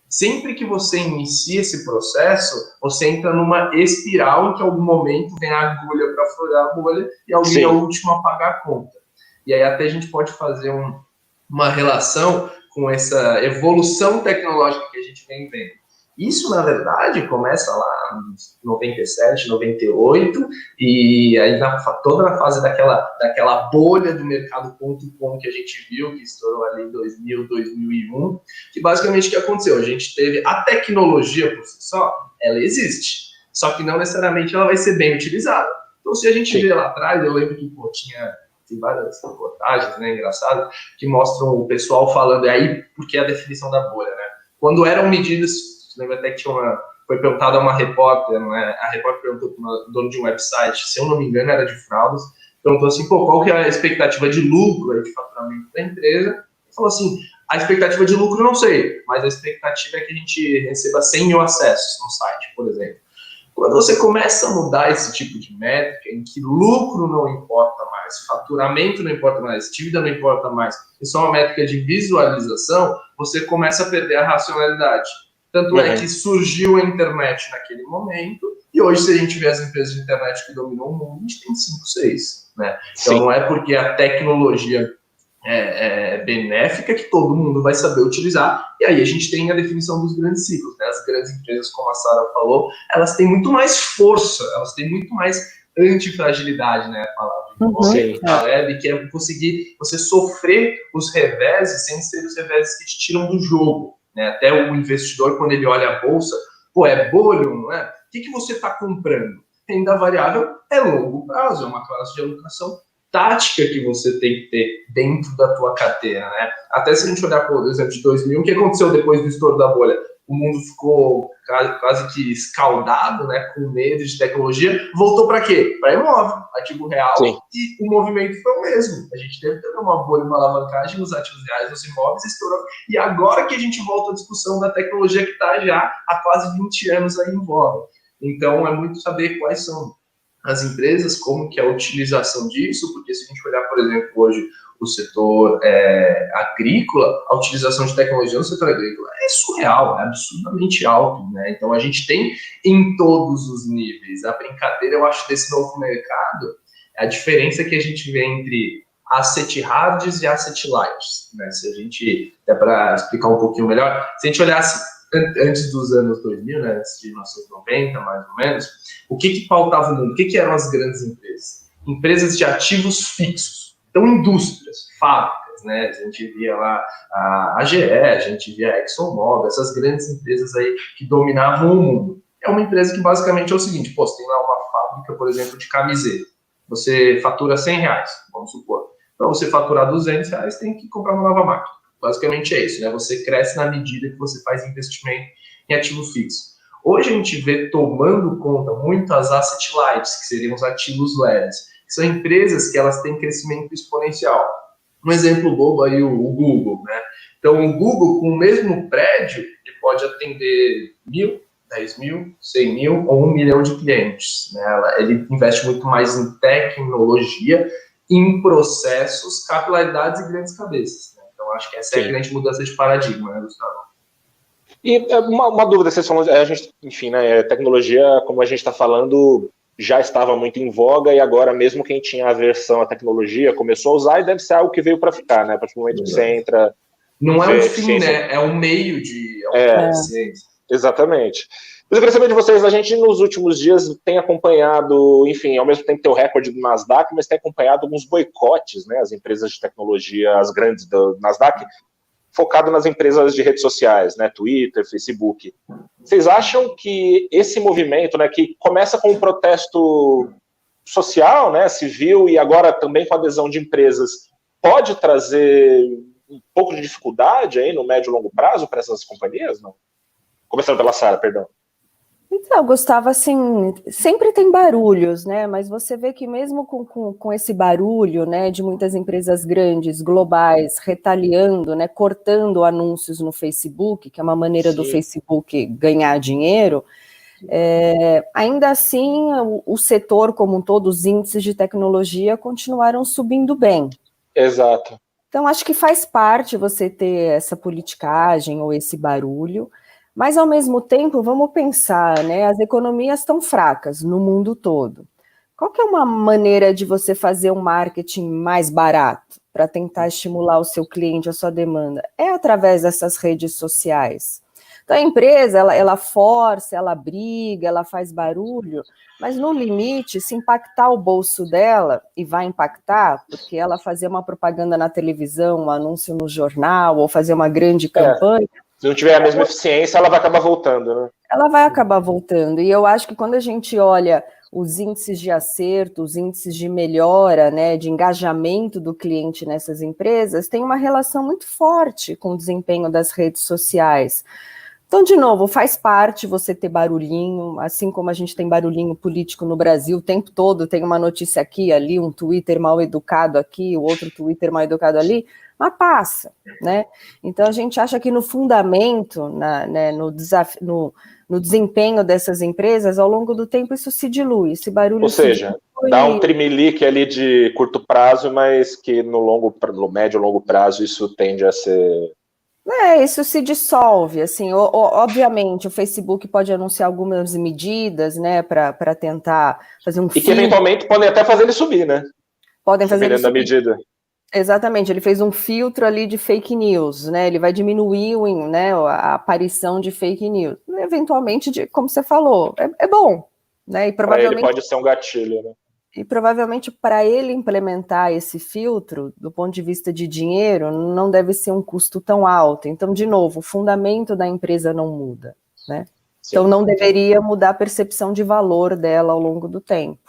Sempre que você inicia esse processo, você entra numa espiral em que, em algum momento, vem a agulha para furar a bolha e alguém é o último a pagar a conta. E aí até a gente pode fazer uma relação com essa evolução tecnológica que a gente vem vendo. Isso, na verdade, começa lá em 97, 98, e aí toda na fase daquela bolha do mercado.com que a gente viu, que estourou ali em 2000, 2001, que basicamente o que aconteceu? A gente teve a tecnologia por si só, ela existe, só que não necessariamente ela vai ser bem utilizada. Então, se a gente vê lá atrás, eu lembro que tem várias reportagens, né, engraçadas, que mostram o pessoal falando aí, porque é a definição da bolha, né? Quando eram medidas, lembra até que foi perguntado a uma repórter, né? A repórter perguntou para o dono de um website, se eu não me engano era de fraudes, perguntou assim, qual que é a expectativa de lucro aí, de faturamento da empresa? Ele falou assim, a expectativa de lucro não sei, mas a expectativa é que a gente receba 100 mil acessos no site, por exemplo. Quando você começa a mudar esse tipo de métrica, em que lucro não importa mais, faturamento não importa mais, dívida não importa mais, é só uma métrica de visualização, você começa a perder a racionalidade. Tanto é que surgiu a internet naquele momento, e hoje, se a gente vê as empresas de internet que dominam o mundo, a gente tem 5, 6, né? Então, não é porque a tecnologia é benéfica que todo mundo vai saber utilizar, e aí a gente tem a definição dos grandes ciclos, né? As grandes empresas, como a Sara falou, elas têm muito mais força, elas têm muito mais antifragilidade, né? A palavra web, que é conseguir você sofrer os reveses sem ser os reveses que te tiram do jogo, né? Até o investidor, quando ele olha a bolsa, é bolho, não é? O que você está comprando? Renda variável é longo prazo, é uma classe de alocação tática que você tem que ter dentro da tua carteira, né? Até se a gente olhar, por exemplo, de 2000, o que aconteceu depois do estouro da bolha? O mundo ficou quase que escaldado, né, com medo de tecnologia. Voltou para quê? Para imóvel, ativo real. Sim. E o movimento foi o mesmo. A gente teve uma bolha, uma alavancagem nos ativos reais, nos imóveis, estourou. E agora que a gente volta à discussão da tecnologia que está já há quase 20 anos aí em voga. Então, é muito saber quais são as empresas, como que é a utilização disso, porque se a gente olhar, por exemplo, hoje o setor agrícola, a utilização de tecnologia no setor agrícola é surreal, é absurdamente alto, né? Então a gente tem em todos os níveis. A brincadeira, eu acho, desse novo mercado é a diferença que a gente vê entre asset hards e asset lights, né? Se a gente, até para explicar um pouquinho melhor, se a gente olhasse antes dos anos 2000, né, antes de 1990, mais ou menos, o que pautava o mundo? O que eram as grandes empresas? Empresas de ativos fixos. Então, indústrias, fábricas, né? A gente via lá a GE, a gente via a ExxonMobil, essas grandes empresas aí que dominavam o mundo. É uma empresa que basicamente é o seguinte, você tem lá uma fábrica, por exemplo, de camiseta. Você fatura R$100, vamos supor. Para você faturar R$200, tem que comprar uma nova máquina. Basicamente é isso, né? Você cresce na medida que você faz investimento em ativo fixo. Hoje a gente vê tomando conta muitas asset lights, que seriam os ativos leves, que são empresas que elas têm crescimento exponencial. Um exemplo bobo aí, o Google, né? Então, o Google, com o mesmo prédio, ele pode atender 1.000, 10.000, 100.000 ou 1 milhão de clientes, né? Ele investe muito mais em tecnologia, em processos, capilaridades e grandes cabeças, né? Então, acho que essa é a grande mudança de paradigma, né, Gustavo? E uma dúvida, vocês falam, a gente, enfim, né, tecnologia, como a gente está falando, já estava muito em voga e agora mesmo quem tinha aversão à tecnologia começou a usar e deve ser algo que veio para ficar, né? A partir do momento que você entra... Não é um fim, né? É um meio de... eficiência. Exatamente. Mas eu queria saber de vocês, a gente nos últimos dias tem acompanhado, enfim, ao mesmo tempo tem o recorde do Nasdaq, mas tem acompanhado alguns boicotes, né? As empresas de tecnologia, as grandes do Nasdaq, focado nas empresas de redes sociais, né, Twitter, Facebook. Vocês acham que esse movimento, né, que começa com um protesto social, né, civil, e agora também com a adesão de empresas, pode trazer um pouco de dificuldade aí no médio e longo prazo para essas companhias? Não? Começando pela Sara, perdão. Então, Gustavo, assim, sempre tem barulhos, né? Mas você vê que mesmo com esse barulho, né, de muitas empresas grandes, globais, retaliando, né, cortando anúncios no Facebook, que é uma maneira do Facebook ganhar dinheiro, ainda assim, o setor como um todo, os índices de tecnologia continuaram subindo bem. Exato. Então, acho que faz parte você ter essa politicagem ou esse barulho. Mas, ao mesmo tempo, vamos pensar, né? As economias estão fracas no mundo todo. Qual que é uma maneira de você fazer um marketing mais barato para tentar estimular o seu cliente, a sua demanda? É através dessas redes sociais. Então, a empresa, ela força, ela briga, ela faz barulho, mas, no limite, se impactar o bolso dela, e vai impactar, porque ela fazer uma propaganda na televisão, um anúncio no jornal, ou fazer uma grande campanha, se não tiver a mesma eficiência, ela vai acabar voltando, né? Ela vai acabar voltando. E eu acho que quando a gente olha os índices de acerto, os índices de melhora, né, de engajamento do cliente nessas empresas, tem uma relação muito forte com o desempenho das redes sociais. Então, de novo, faz parte você ter barulhinho, assim como a gente tem barulhinho político no Brasil o tempo todo, tem uma notícia aqui, ali, um Twitter mal educado aqui, o outro Twitter mal educado ali, mas passa, né? Então, a gente acha que no fundamento, né, no desempenho dessas empresas, ao longo do tempo, isso se dilui, esse barulho. Ou seja, dá um trimelique ali de curto prazo, mas que no médio e longo prazo isso tende a ser Isso se dissolve, assim, obviamente o Facebook pode anunciar algumas medidas, né, para tentar fazer um E que eventualmente podem até fazer ele subir, né? Podem fazer ele dependendo da subir. medida. Exatamente, ele fez um filtro ali de fake news, né? Ele vai diminuir né, a aparição de fake news. Eventualmente, como você falou, é bom, né? Para ele pode ser um gatilho, né? E provavelmente para ele implementar esse filtro, do ponto de vista de dinheiro, não deve ser um custo tão alto. Então, de novo, o fundamento da empresa não muda, né? Sim. Então não deveria mudar a percepção de valor dela ao longo do tempo.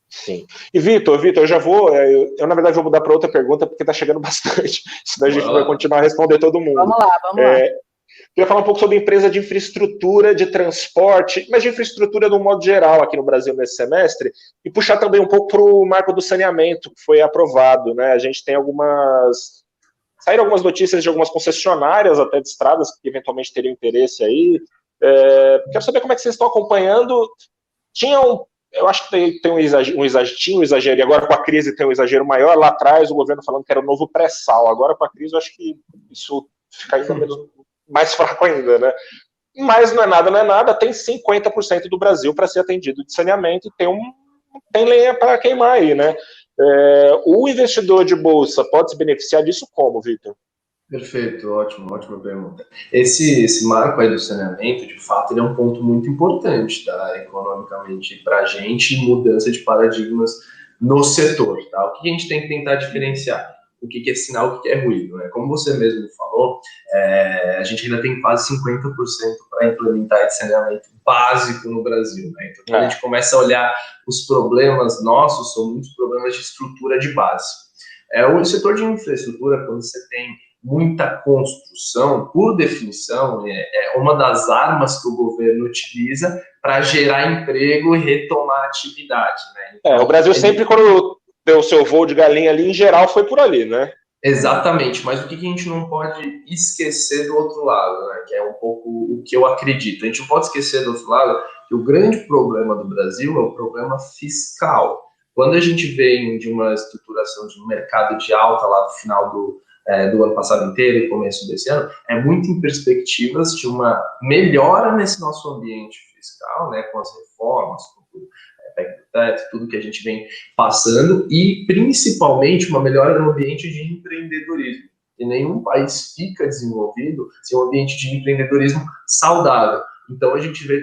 Sim. E Vitor, eu já vou, eu na verdade vou mudar para outra pergunta, porque está chegando bastante, senão a gente vai continuar a responder todo mundo. Vamos lá. Queria falar um pouco sobre empresa de infraestrutura, de transporte, mas de infraestrutura de um modo geral aqui no Brasil nesse semestre, e puxar também um pouco para o marco do saneamento, que foi aprovado, né? A gente tem saíram algumas notícias de algumas concessionárias até de estradas que eventualmente teriam interesse aí. Quero saber como é que vocês estão acompanhando. Eu acho que tem um exagero, e agora com a crise tem um exagero maior. Lá atrás o governo falando que era o novo pré-sal, agora com a crise eu acho que isso fica ainda mais fraco ainda, né? Mas não é nada, tem 50% do Brasil para ser atendido de saneamento e tem lenha para queimar aí, né? O investidor de bolsa pode se beneficiar disso como, Vitor? Perfeito, ótima pergunta. Esse marco aí do saneamento, de fato, ele é um ponto muito importante, tá, economicamente para a gente, mudança de paradigmas no setor, tá? O que a gente tem que tentar diferenciar? O que é sinal, o que é ruído, né? Como você mesmo falou, a gente ainda tem quase 50% para implementar esse saneamento básico no Brasil, né? Então, quando a gente começa a olhar os problemas nossos, são muitos problemas de estrutura de base. O setor de infraestrutura, quando você tem muita construção, por definição, é uma das armas que o governo utiliza para gerar emprego e retomar a atividade, né? Então, o Brasil sempre, quando deu o seu voo de galinha ali, em geral, foi por ali, né? Exatamente, mas o que a gente não pode esquecer do outro lado, né? Que é um pouco o que eu acredito. A gente não pode esquecer do outro lado que o grande problema do Brasil é o problema fiscal. Quando a gente vem de uma estruturação de um mercado de alta lá no final do ano passado inteiro e começo desse ano, é muito em perspectivas de uma melhora nesse nosso ambiente fiscal, né, com as reformas, com tudo que a gente vem passando, e principalmente uma melhora no ambiente de empreendedorismo. E nenhum país fica desenvolvido sem um ambiente de empreendedorismo saudável. Então a gente vê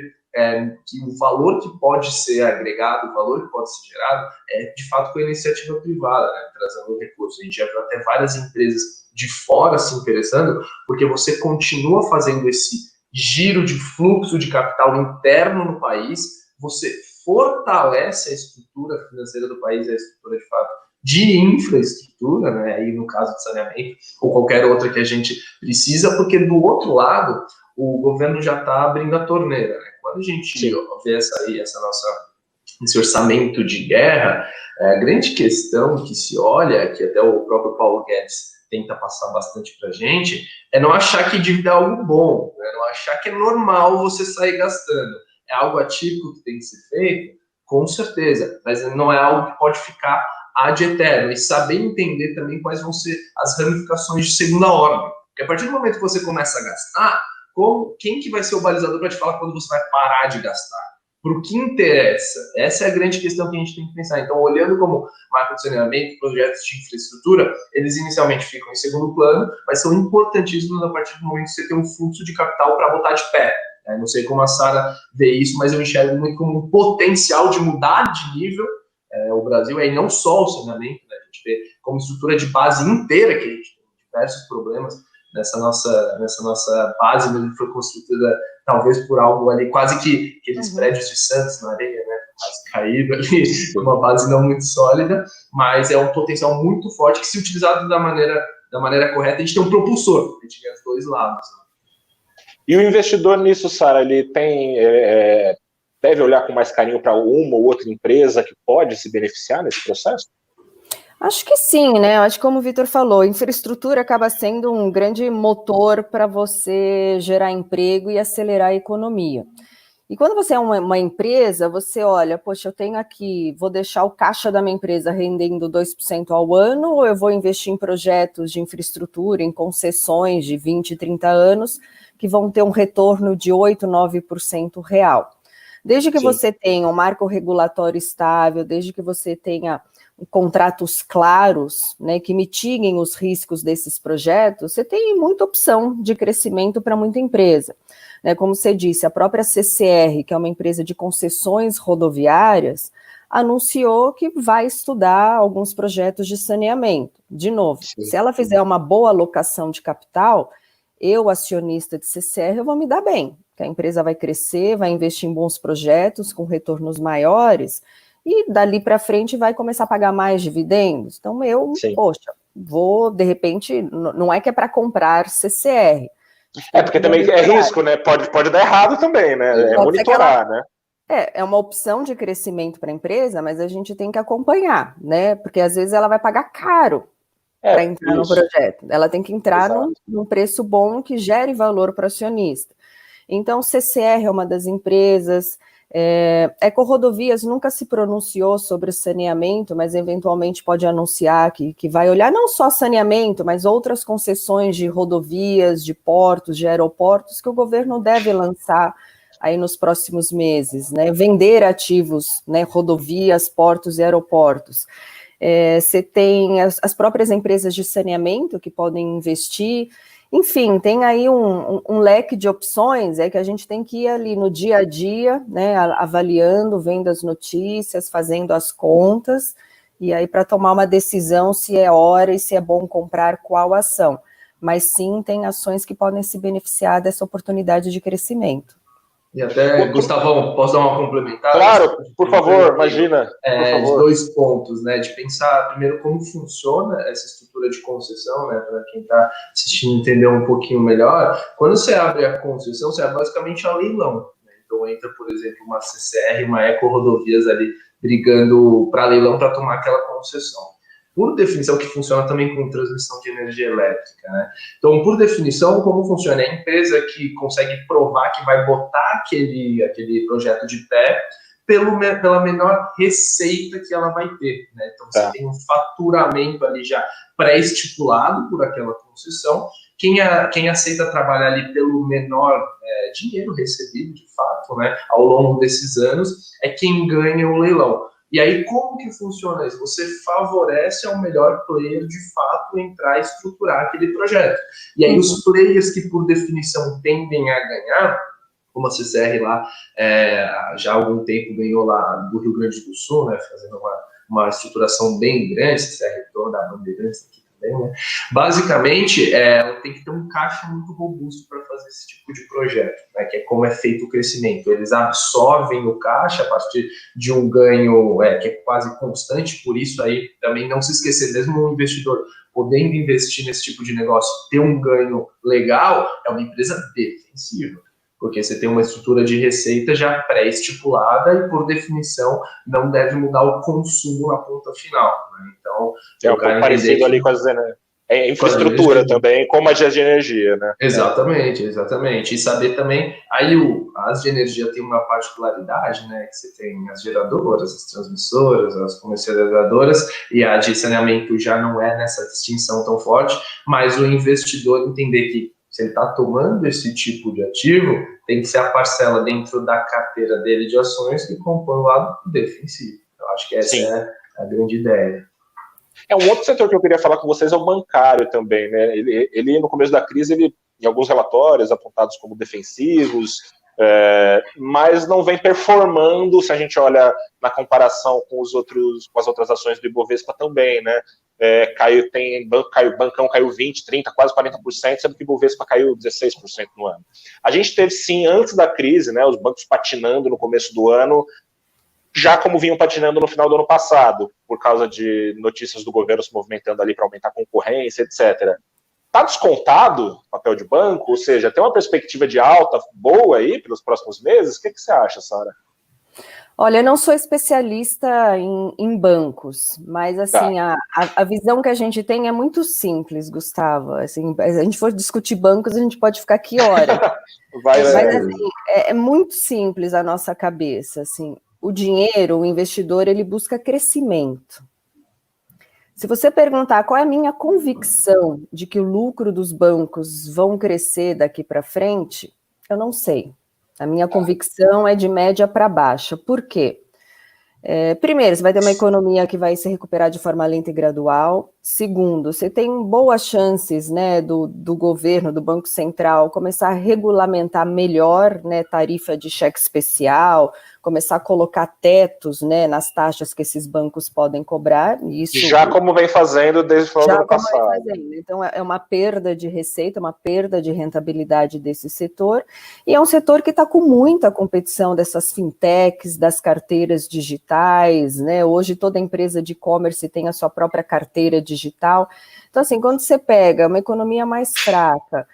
que o valor que pode ser agregado, o valor que pode ser gerado, é de fato com a iniciativa privada, né, trazendo recursos. A gente já viu até várias empresas de fora se interessando, porque você continua fazendo esse giro de fluxo de capital interno no país, você fortalece a estrutura financeira do país, a estrutura de fato de infraestrutura, né, aí no caso de saneamento, ou qualquer outra que a gente precisa, porque do outro lado, o governo já está abrindo a torneira, né? Quando a gente vê esse orçamento de guerra, a grande questão que se olha, que até o próprio Paulo Guedes tenta passar bastante para a gente, é não achar que dívida é algo bom, né? Não achar que é normal você sair gastando. É algo atípico que tem que ser feito? Com certeza, mas não é algo que pode ficar ad eterno, e saber entender também quais vão ser as ramificações de segunda ordem. Porque a partir do momento que você começa a gastar, quem que vai ser o balizador para te falar quando você vai parar de gastar? Para o que interessa? Essa é a grande questão que a gente tem que pensar. Então, olhando como marco de saneamento, projetos de infraestrutura, eles inicialmente ficam em segundo plano, mas são importantíssimos a partir do momento que você tem um fluxo de capital para botar de pé. Não sei como a Sara vê isso, mas eu enxergo muito como um potencial de mudar de nível o Brasil, e não só o saneamento, né? A gente vê como estrutura de base inteira, que a gente tem diversos problemas nessa nossa base, mesmo que foi construída talvez por algo ali, quase que aqueles prédios de Santos na areia, né? Quase caído ali, uma base não muito sólida, mas é um potencial muito forte que, se utilizado da maneira correta, a gente tem um propulsor, a gente ganha os dois lados. Né? E o investidor nisso, Sara, ele deve olhar com mais carinho para uma ou outra empresa que pode se beneficiar nesse processo? Acho que sim, né? Acho que, como o Vitor falou, infraestrutura acaba sendo um grande motor para você gerar emprego e acelerar a economia. E quando você é uma empresa, você olha, poxa, eu tenho aqui, vou deixar o caixa da minha empresa rendendo 2% ao ano, ou eu vou investir em projetos de infraestrutura, em concessões de 20, 30 anos, que vão ter um retorno de 8, 9% real. Desde que você tenha um marco regulatório estável, desde que você tenha contratos claros, né, que mitiguem os riscos desses projetos, você tem muita opção de crescimento para muita empresa. Né, como você disse, a própria CCR, que é uma empresa de concessões rodoviárias, anunciou que vai estudar alguns projetos de saneamento. De novo, se ela fizer uma boa alocação de capital, eu, acionista de CCR, eu vou me dar bem, que a empresa vai crescer, vai investir em bons projetos com retornos maiores, e dali para frente vai começar a pagar mais dividendos. Então, poxa, vou, de repente, não é que é para comprar CCR. Porque também é risco, né? Pode dar errado também, né? É monitorar, né? É uma opção de crescimento para a empresa, mas a gente tem que acompanhar, né? Porque às vezes ela vai pagar caro para entrar no projeto. Ela tem que entrar num preço bom que gere valor para o acionista. Então, CCR é uma das empresas. EcoRodovias nunca se pronunciou sobre o saneamento, mas eventualmente pode anunciar que vai olhar não só saneamento, mas outras concessões de rodovias, de portos, de aeroportos, que o governo deve lançar aí nos próximos meses, né? Vender ativos, né? Rodovias, portos e aeroportos. Você tem as próprias empresas de saneamento que podem investir. Enfim, tem aí um leque de opções, que a gente tem que ir ali no dia a dia, né, avaliando, vendo as notícias, fazendo as contas, e aí para tomar uma decisão se é hora e se é bom comprar qual ação. Mas sim, tem ações que podem se beneficiar dessa oportunidade de crescimento. E até, Gustavão, posso dar uma complementada? Claro, por favor, imagina. Por favor. De 2 pontos, né? De pensar primeiro como funciona essa estrutura de concessão, né? Para quem está assistindo entender um pouquinho melhor. Quando você abre a concessão, você é basicamente a leilão. Né? Então entra, por exemplo, uma CCR, uma EcoRodovias ali brigando para leilão para tomar aquela concessão. Por definição, que funciona também com transmissão de energia elétrica, né? Então, por definição, como funciona? É a empresa que consegue provar que vai botar aquele projeto de pé pela menor receita que ela vai ter, né? Então, você tem um faturamento ali já pré-estipulado por aquela concessão. Quem aceita trabalhar ali pelo menor dinheiro recebido, de fato, né, ao longo desses anos, é quem ganha o leilão. E aí, como que funciona isso? Você favorece ao melhor player, de fato, entrar e estruturar aquele projeto. E aí, os players que, por definição, tendem a ganhar, como a CCR lá, já há algum tempo ganhou lá do Rio Grande do Sul, né, fazendo uma estruturação bem grande, CCR toda a Bandeirantes aqui também, né? Basicamente, ela tem que ter um caixa muito robusto para fazer esse tipo de projeto, né, que é como é feito o crescimento. Eles absorvem o caixa a partir de um ganho que é quase constante, por isso aí também não se esquecer, mesmo um investidor podendo investir nesse tipo de negócio, ter um ganho legal, é uma empresa defensiva, porque você tem uma estrutura de receita já pré-estipulada e, por definição, não deve mudar o consumo na ponta final. Né? Então, um pouco parecido ali com as infraestrutura também, como a de energia, né? Exatamente. E saber também, aí as de energia tem uma particularidade, né? Que você tem as geradoras, as transmissoras, as comercializadoras, e a de saneamento já não é nessa distinção tão forte, mas o investidor entender que se ele está tomando esse tipo de ativo, tem que ser a parcela dentro da carteira dele de ações que compõe o lado defensivo. Eu acho que essa é a grande ideia. Um outro setor que eu queria falar com vocês é o bancário também, né? Ele no começo da crise, em alguns relatórios apontados como defensivos, mas não vem performando, se a gente olha na comparação com as outras ações do Ibovespa também, né? Bancão caiu 20%, 30%, quase 40%, sendo que o Ibovespa caiu 16% no ano. A gente teve, sim, antes da crise, né, os bancos patinando no começo do ano, já como vinham patinando no final do ano passado, por causa de notícias do governo se movimentando ali para aumentar a concorrência, etc. Está descontado o papel de banco? Ou seja, tem uma perspectiva de alta boa aí pelos próximos meses? O que você acha, Sara? Olha, eu não sou especialista em bancos, mas assim, a visão que a gente tem é muito simples, Gustavo. Assim, se a gente for discutir bancos, a gente pode ficar aqui horas. Mas assim, é muito simples a nossa cabeça. Assim, o dinheiro, o investidor, ele busca crescimento. Se você perguntar qual é a minha convicção de que o lucro dos bancos vão crescer daqui para frente, eu não sei. A minha convicção é de média para baixa. Por quê? Primeiro, você vai ter uma economia que vai se recuperar de forma lenta e gradual. Segundo, você tem boas chances, né, do governo, do Banco Central, começar a regulamentar melhor, né, tarifa de cheque especial, começar a colocar tetos, né, nas taxas que esses bancos podem cobrar. Isso, já como vem fazendo desde o final do ano passado. Então, é uma perda de receita, uma perda de rentabilidade desse setor, e é um setor que está com muita competição dessas fintechs, das carteiras digitais, né? Hoje toda empresa de e-commerce tem a sua própria carteira digital. Então, assim, quando você pega uma economia mais fraca,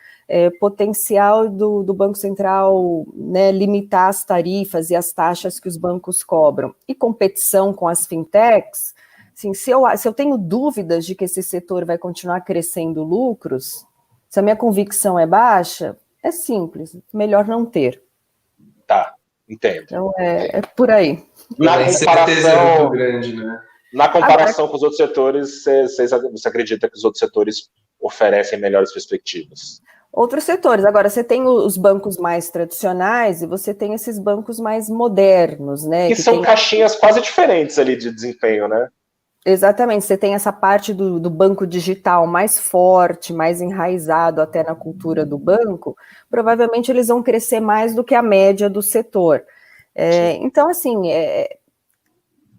potencial do Banco Central, né, limitar as tarifas e as taxas que os bancos cobram, e competição com as fintechs, assim, se eu tenho dúvidas de que esse setor vai continuar crescendo lucros, se a minha convicção é baixa, é simples, melhor não ter. Tá, entendo. Então, é por aí. Na comparação, é muito grande, né? Na comparação com os outros setores, você acredita que os outros setores oferecem melhores perspectivas? Outros setores. Agora, você tem os bancos mais tradicionais e você tem esses bancos mais modernos, né? Que são caixinhas quase diferentes ali de desempenho, né? Exatamente. Você tem essa parte do banco digital mais forte, mais enraizado até na cultura do banco. Provavelmente eles vão crescer mais do que a média do setor. Então, assim,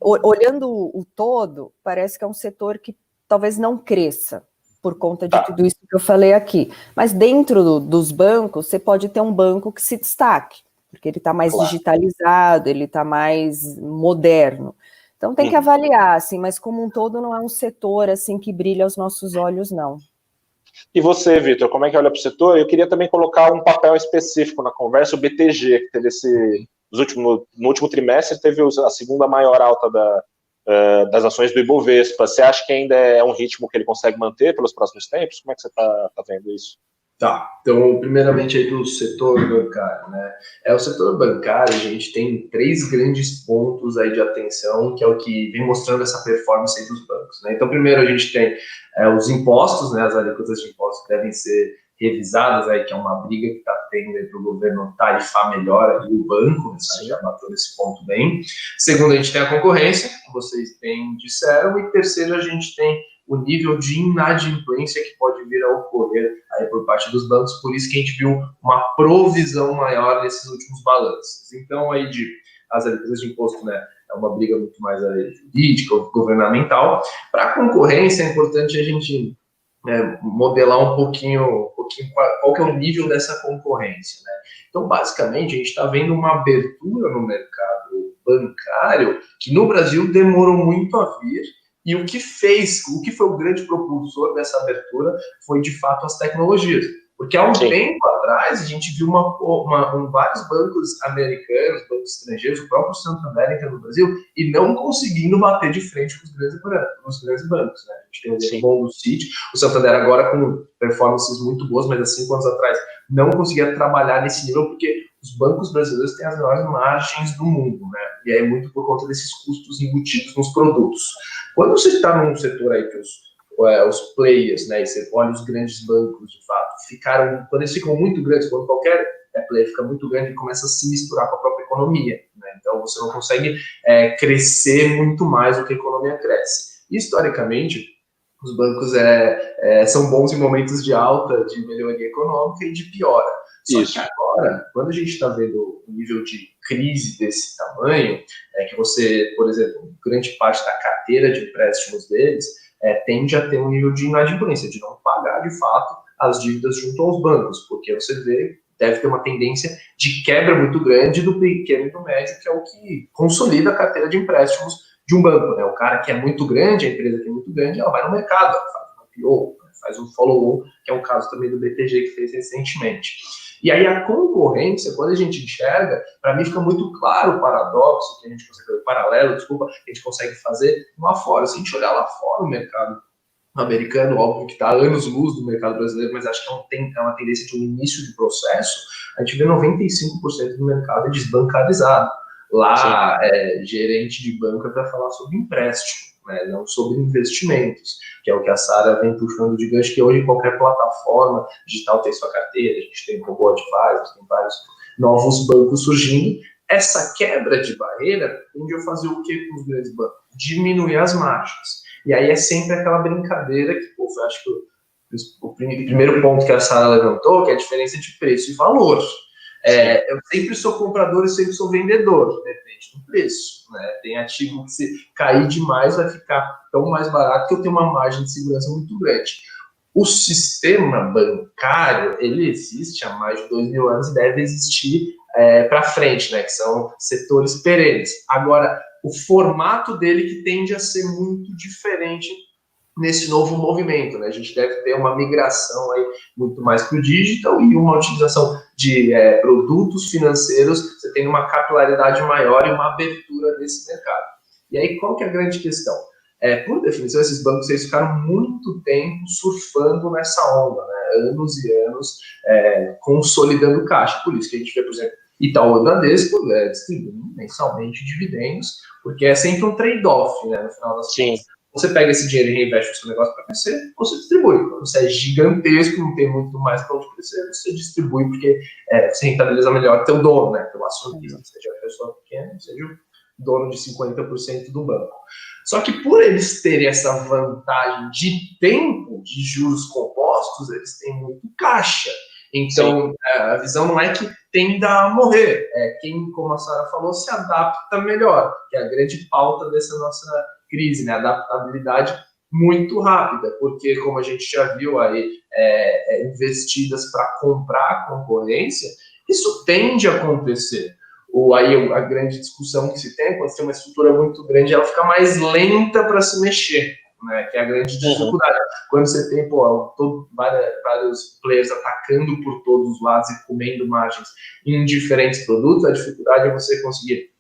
olhando o todo, parece que é um setor que talvez não cresça, por conta de tudo isso que eu falei aqui. Mas dentro dos bancos, você pode ter um banco que se destaque, porque ele está mais digitalizado, ele está mais moderno. Então tem que avaliar, assim, mas como um todo não é um setor assim que brilha aos nossos olhos, não. E você, Vitor, como é que olha para o setor? Eu queria também colocar um papel específico na conversa, o BTG, que teve no último trimestre, teve a segunda maior alta das ações do Ibovespa. Você acha que ainda é um ritmo que ele consegue manter pelos próximos tempos? Como é que você está vendo isso? Tá, então, primeiramente aí do setor bancário, né? O setor bancário, a gente tem 3 grandes pontos aí de atenção, que é o que vem mostrando essa performance aí dos bancos, né? Então, primeiro a gente tem os impostos, né? As alíquotas de impostos que devem ser revisadas aí, que é uma briga que está tendo aí para o governo tarifar melhor aí o banco, né? Já bateu nesse ponto bem. Segundo, a gente tem a concorrência, que vocês bem disseram, e terceiro, a gente tem o nível de inadimplência que pode vir a ocorrer aí por parte dos bancos, por isso que a gente viu uma provisão maior nesses últimos balanços. Então, aí as alíquotas de imposto, né, é uma briga muito mais jurídica, governamental. Para a concorrência, é importante a gente modelar um pouquinho qual que é o nível dessa concorrência, né? Então, basicamente, a gente está vendo uma abertura no mercado bancário que no Brasil demorou muito a vir. E o que foi o grande propulsor dessa abertura foi, de fato, as tecnologias. Porque há um tempo atrás, a gente viu vários bancos americanos, bancos estrangeiros, o próprio Santander aqui no Brasil, e não conseguindo bater de frente com os grandes bancos. Né? A gente tem um exemplo bom do Citi, o Santander agora com performances muito boas, mas há 5 anos atrás não conseguia trabalhar nesse nível, porque os bancos brasileiros têm as maiores margens do mundo, né? E é muito por conta desses custos embutidos nos produtos. Quando você está num setor aí que os players, né, e você olha os grandes bancos, de fato, quando eles ficam muito grandes, quando qualquer player fica muito grande, ele começa a se misturar com a própria economia, né? Então você não consegue crescer muito mais do que a economia cresce. Historicamente, os bancos são bons em momentos de alta, de melhoria econômica e de piora. Só que agora, quando a gente está vendo um nível de crise desse tamanho, que você, por exemplo, grande parte da carteira de empréstimos deles tende a ter um nível de inadimplência, de não pagar, de fato, as dívidas junto aos bancos, porque você deve ter uma tendência de quebra muito grande do pequeno e do médio, que é o que consolida a carteira de empréstimos de um banco, né? O cara que é muito grande, a empresa que é muito grande, ela vai no mercado, ela faz um IPO, faz um follow-on, que é um caso também do BTG que fez recentemente. E aí a concorrência, quando a gente enxerga, para mim fica muito claro o paradoxo que a gente consegue, o paralelo, desculpa, que a gente consegue fazer lá fora. Se a gente olhar lá fora o mercado americano, óbvio que está anos-luz do mercado brasileiro, mas acho que é uma tendência de um início de processo, a gente vê 95% do mercado desbancarizado. Lá, gerente de banco é para falar sobre empréstimo, né, não sobre investimentos, que é o que a Sara vem puxando de gancho, que hoje qualquer plataforma digital tem sua carteira, a gente tem o Robo Advisors, tem vários novos bancos surgindo. Essa quebra de barreira tende a fazer o que com os grandes bancos? Diminuir as margens. E aí é sempre aquela brincadeira que, pô, eu acho que o primeiro ponto que a Sara levantou, que é a diferença de preço e valor. Eu sempre sou comprador e sempre sou vendedor, depende do preço, né? Tem ativo que se cair demais vai ficar tão mais barato que eu tenho uma margem de segurança muito grande. O sistema bancário, ele existe há mais de 2.000 anos e deve existir para frente, né? Que são setores perenes. Agora, o formato dele que tende a ser muito diferente nesse novo movimento, né? A gente deve ter uma migração aí muito mais para o digital e uma utilização de produtos financeiros, você tem uma capilaridade maior e uma abertura desse mercado. E aí, qual que é a grande questão? Por definição, esses bancos eles ficaram muito tempo surfando nessa onda, né? Anos e anos consolidando caixa. Por isso que a gente vê, por exemplo, Itaú e Bradesco distribuindo mensalmente dividendos, porque é sempre um trade-off, né? No final das contas. Você pega esse dinheiro e reinveste no seu negócio para crescer, ou você distribui. Quando você é gigantesco, não tem muito mais para onde crescer, você distribui, porque você rentabiliza melhor o teu dono, né? Teu acionista, seja a pessoa pequena, seja o dono de 50% do banco. Só que por eles terem essa vantagem de tempo de juros compostos, eles têm muito caixa. Então, a visão não é que tenda a morrer. Quem, como a Sara falou, se adapta melhor, que é a grande pauta dessa nossa crise, né? Adaptabilidade muito rápida, porque, como a gente já viu aí, investidas para comprar a concorrência, isso tende a acontecer. Aí a grande discussão que se tem, quando você tem uma estrutura muito grande, ela fica mais lenta para se mexer, né? Que é a grande dificuldade. Quando você tem vários players atacando por todos os lados e comendo margens em diferentes produtos, a dificuldade é você conseguir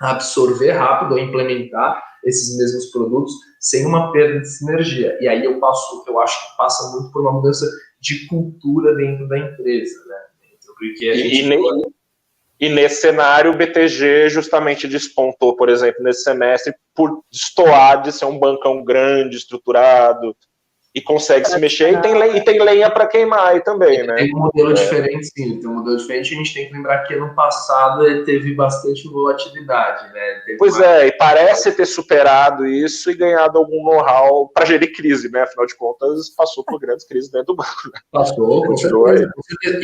absorver rápido ou implementar esses mesmos produtos sem uma perda de sinergia. E aí eu acho que passa muito por uma mudança de cultura dentro da empresa, né? Porque a gente... E nesse cenário, o BTG justamente despontou, por exemplo, nesse semestre, por destoar de ser um bancão grande, estruturado, e consegue se mexer, e tem lenha para queimar aí também, né? Tem um modelo diferente, sim, tem um modelo diferente. A gente tem que lembrar que ano passado ele teve bastante volatilidade, né? E parece ter superado isso e ganhado algum know-how para gerir crise, né? Afinal de contas, passou por grandes crises dentro do banco. Né? Passou, com certeza.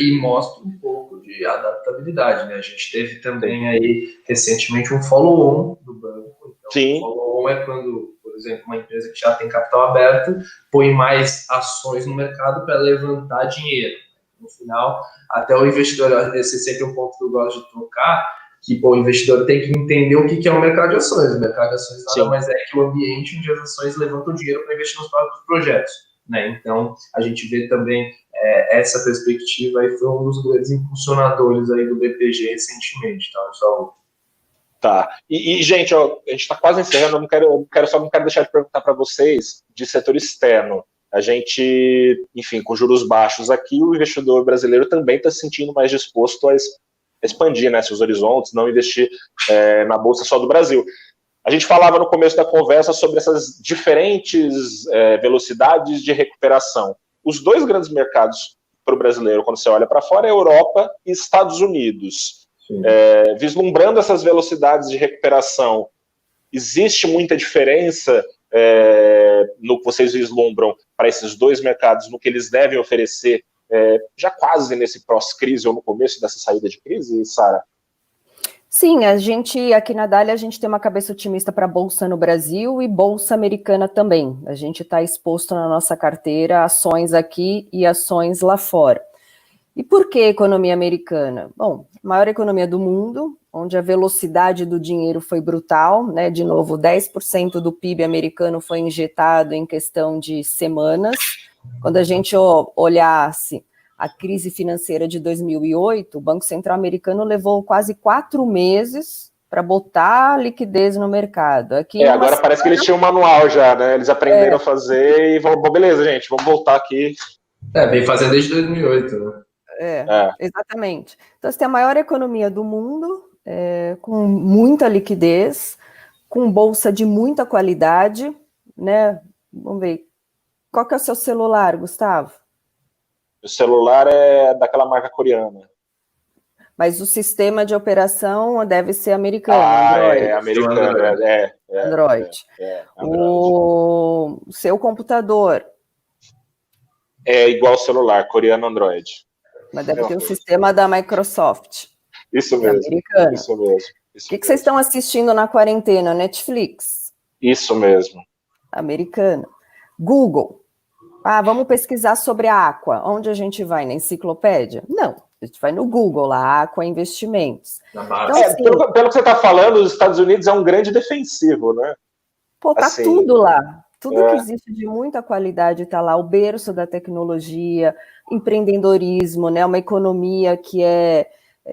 E mostra um pouco de adaptabilidade, né? A gente teve também aí, recentemente, um follow-on do banco. Então, sim. O follow-on é quando, por exemplo, uma empresa que já tem capital aberto põe mais ações no mercado para levantar dinheiro. No final, até o investidor, esse é sempre um ponto que eu gosto de tocar, que o investidor tem que entender o que é o mercado de ações. O mercado de ações nada mais é que o ambiente onde as ações levantam dinheiro para investir nos próprios projetos, né? Então, a gente vê também essa perspectiva aí foi um dos grandes impulsionadores aí do BTG recentemente, tá, pessoal? Tá. E gente, ó, a gente está quase encerrando, eu não quero deixar de perguntar para vocês de setor externo. A gente, enfim, com juros baixos aqui, o investidor brasileiro também está se sentindo mais disposto a expandir, né, seus horizontes, não investir na Bolsa só do Brasil. A gente falava no começo da conversa sobre essas diferentes velocidades de recuperação. Os dois grandes mercados para o brasileiro, quando você olha para fora, é Europa e Estados Unidos. Vislumbrando essas velocidades de recuperação, existe muita diferença no que vocês vislumbram para esses dois mercados, no que eles devem oferecer, já quase nesse pós-crise ou no começo dessa saída de crise, Sara? Sim, a gente, aqui na Dália, a gente tem uma cabeça otimista para a Bolsa no Brasil e Bolsa Americana também. A gente está exposto na nossa carteira ações aqui e ações lá fora. E por que economia americana? Bom, maior economia do mundo, onde a velocidade do dinheiro foi brutal, né? De novo, 10% do PIB americano foi injetado em questão de semanas. Quando a gente olhasse a crise financeira de 2008, o Banco Central americano levou quase 4 meses para botar liquidez no mercado. Aqui agora parece que eles tinham um manual já, né? Eles aprenderam a fazer e vão, beleza, gente, vamos voltar aqui. Vem fazendo desde 2008, né? Exatamente. Então, você tem a maior economia do mundo, com muita liquidez, com bolsa de muita qualidade, né? Vamos ver. Qual que é o seu celular, Gustavo? O celular é daquela marca coreana. Mas o sistema de operação deve ser americano, Android. Americano, Android. O seu computador. É igual ao celular, coreano Android. Mas deve ter o sistema da Microsoft. Isso mesmo. Americano. Isso mesmo. O que vocês estão assistindo na quarentena? Netflix? Isso mesmo. Americana. Google. Vamos pesquisar sobre a Aqua. Onde a gente vai? Na enciclopédia? Não. A gente vai no Google, lá, Aqua Investimentos. Então, assim, pelo que você está falando, os Estados Unidos é um grande defensivo, né? Tá assim, tudo lá. Tudo que existe de muita qualidade está lá. O berço da tecnologia, empreendedorismo, né? Uma economia que é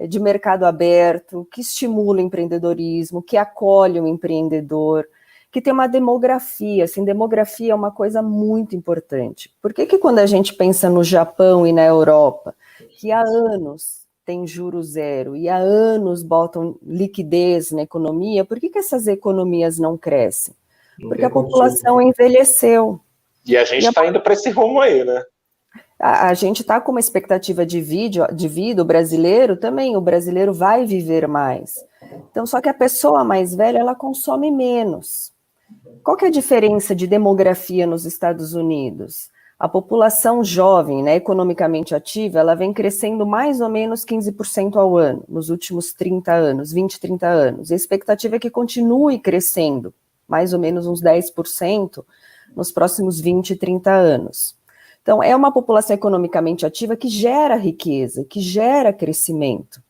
de mercado aberto, que estimula o empreendedorismo, que acolhe o empreendedor, que tem uma demografia. Assim, demografia é uma coisa muito importante. Por que quando a gente pensa no Japão e na Europa, que há anos tem juros zero e há anos botam liquidez na economia, por que essas economias não crescem? Porque a população envelheceu. E a gente está indo para esse rumo aí, né? A gente está com uma expectativa de vida, o brasileiro também, o brasileiro vai viver mais. Então, só que a pessoa mais velha, ela consome menos. Qual que é a diferença de demografia nos Estados Unidos? A população jovem, né, economicamente ativa, ela vem crescendo mais ou menos 15% ao ano, nos últimos 30 anos, 20, 30 anos. E a expectativa é que continue crescendo, mais ou menos uns 10% nos próximos 20, 30 anos. Então, é uma população economicamente ativa que gera riqueza, que gera crescimento.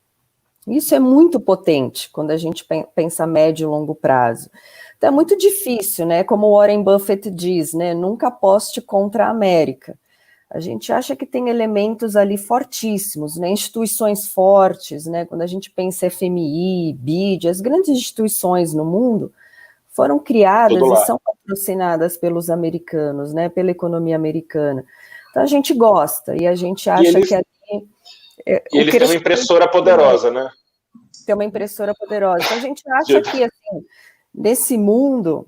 Isso é muito potente quando a gente pensa a médio e longo prazo. Então, é muito difícil, né? Como o Warren Buffett diz, né? Nunca aposte contra a América. A gente acha que tem elementos ali fortíssimos, né? Instituições fortes, né? Quando a gente pensa FMI, BID, as grandes instituições no mundo foram criadas e são patrocinadas pelos americanos, né? Pela economia americana. Então, a gente gosta e a gente acha que ali... eles têm uma impressora poderosa, né? Tem uma impressora poderosa. Então, a gente acha que, assim, nesse mundo,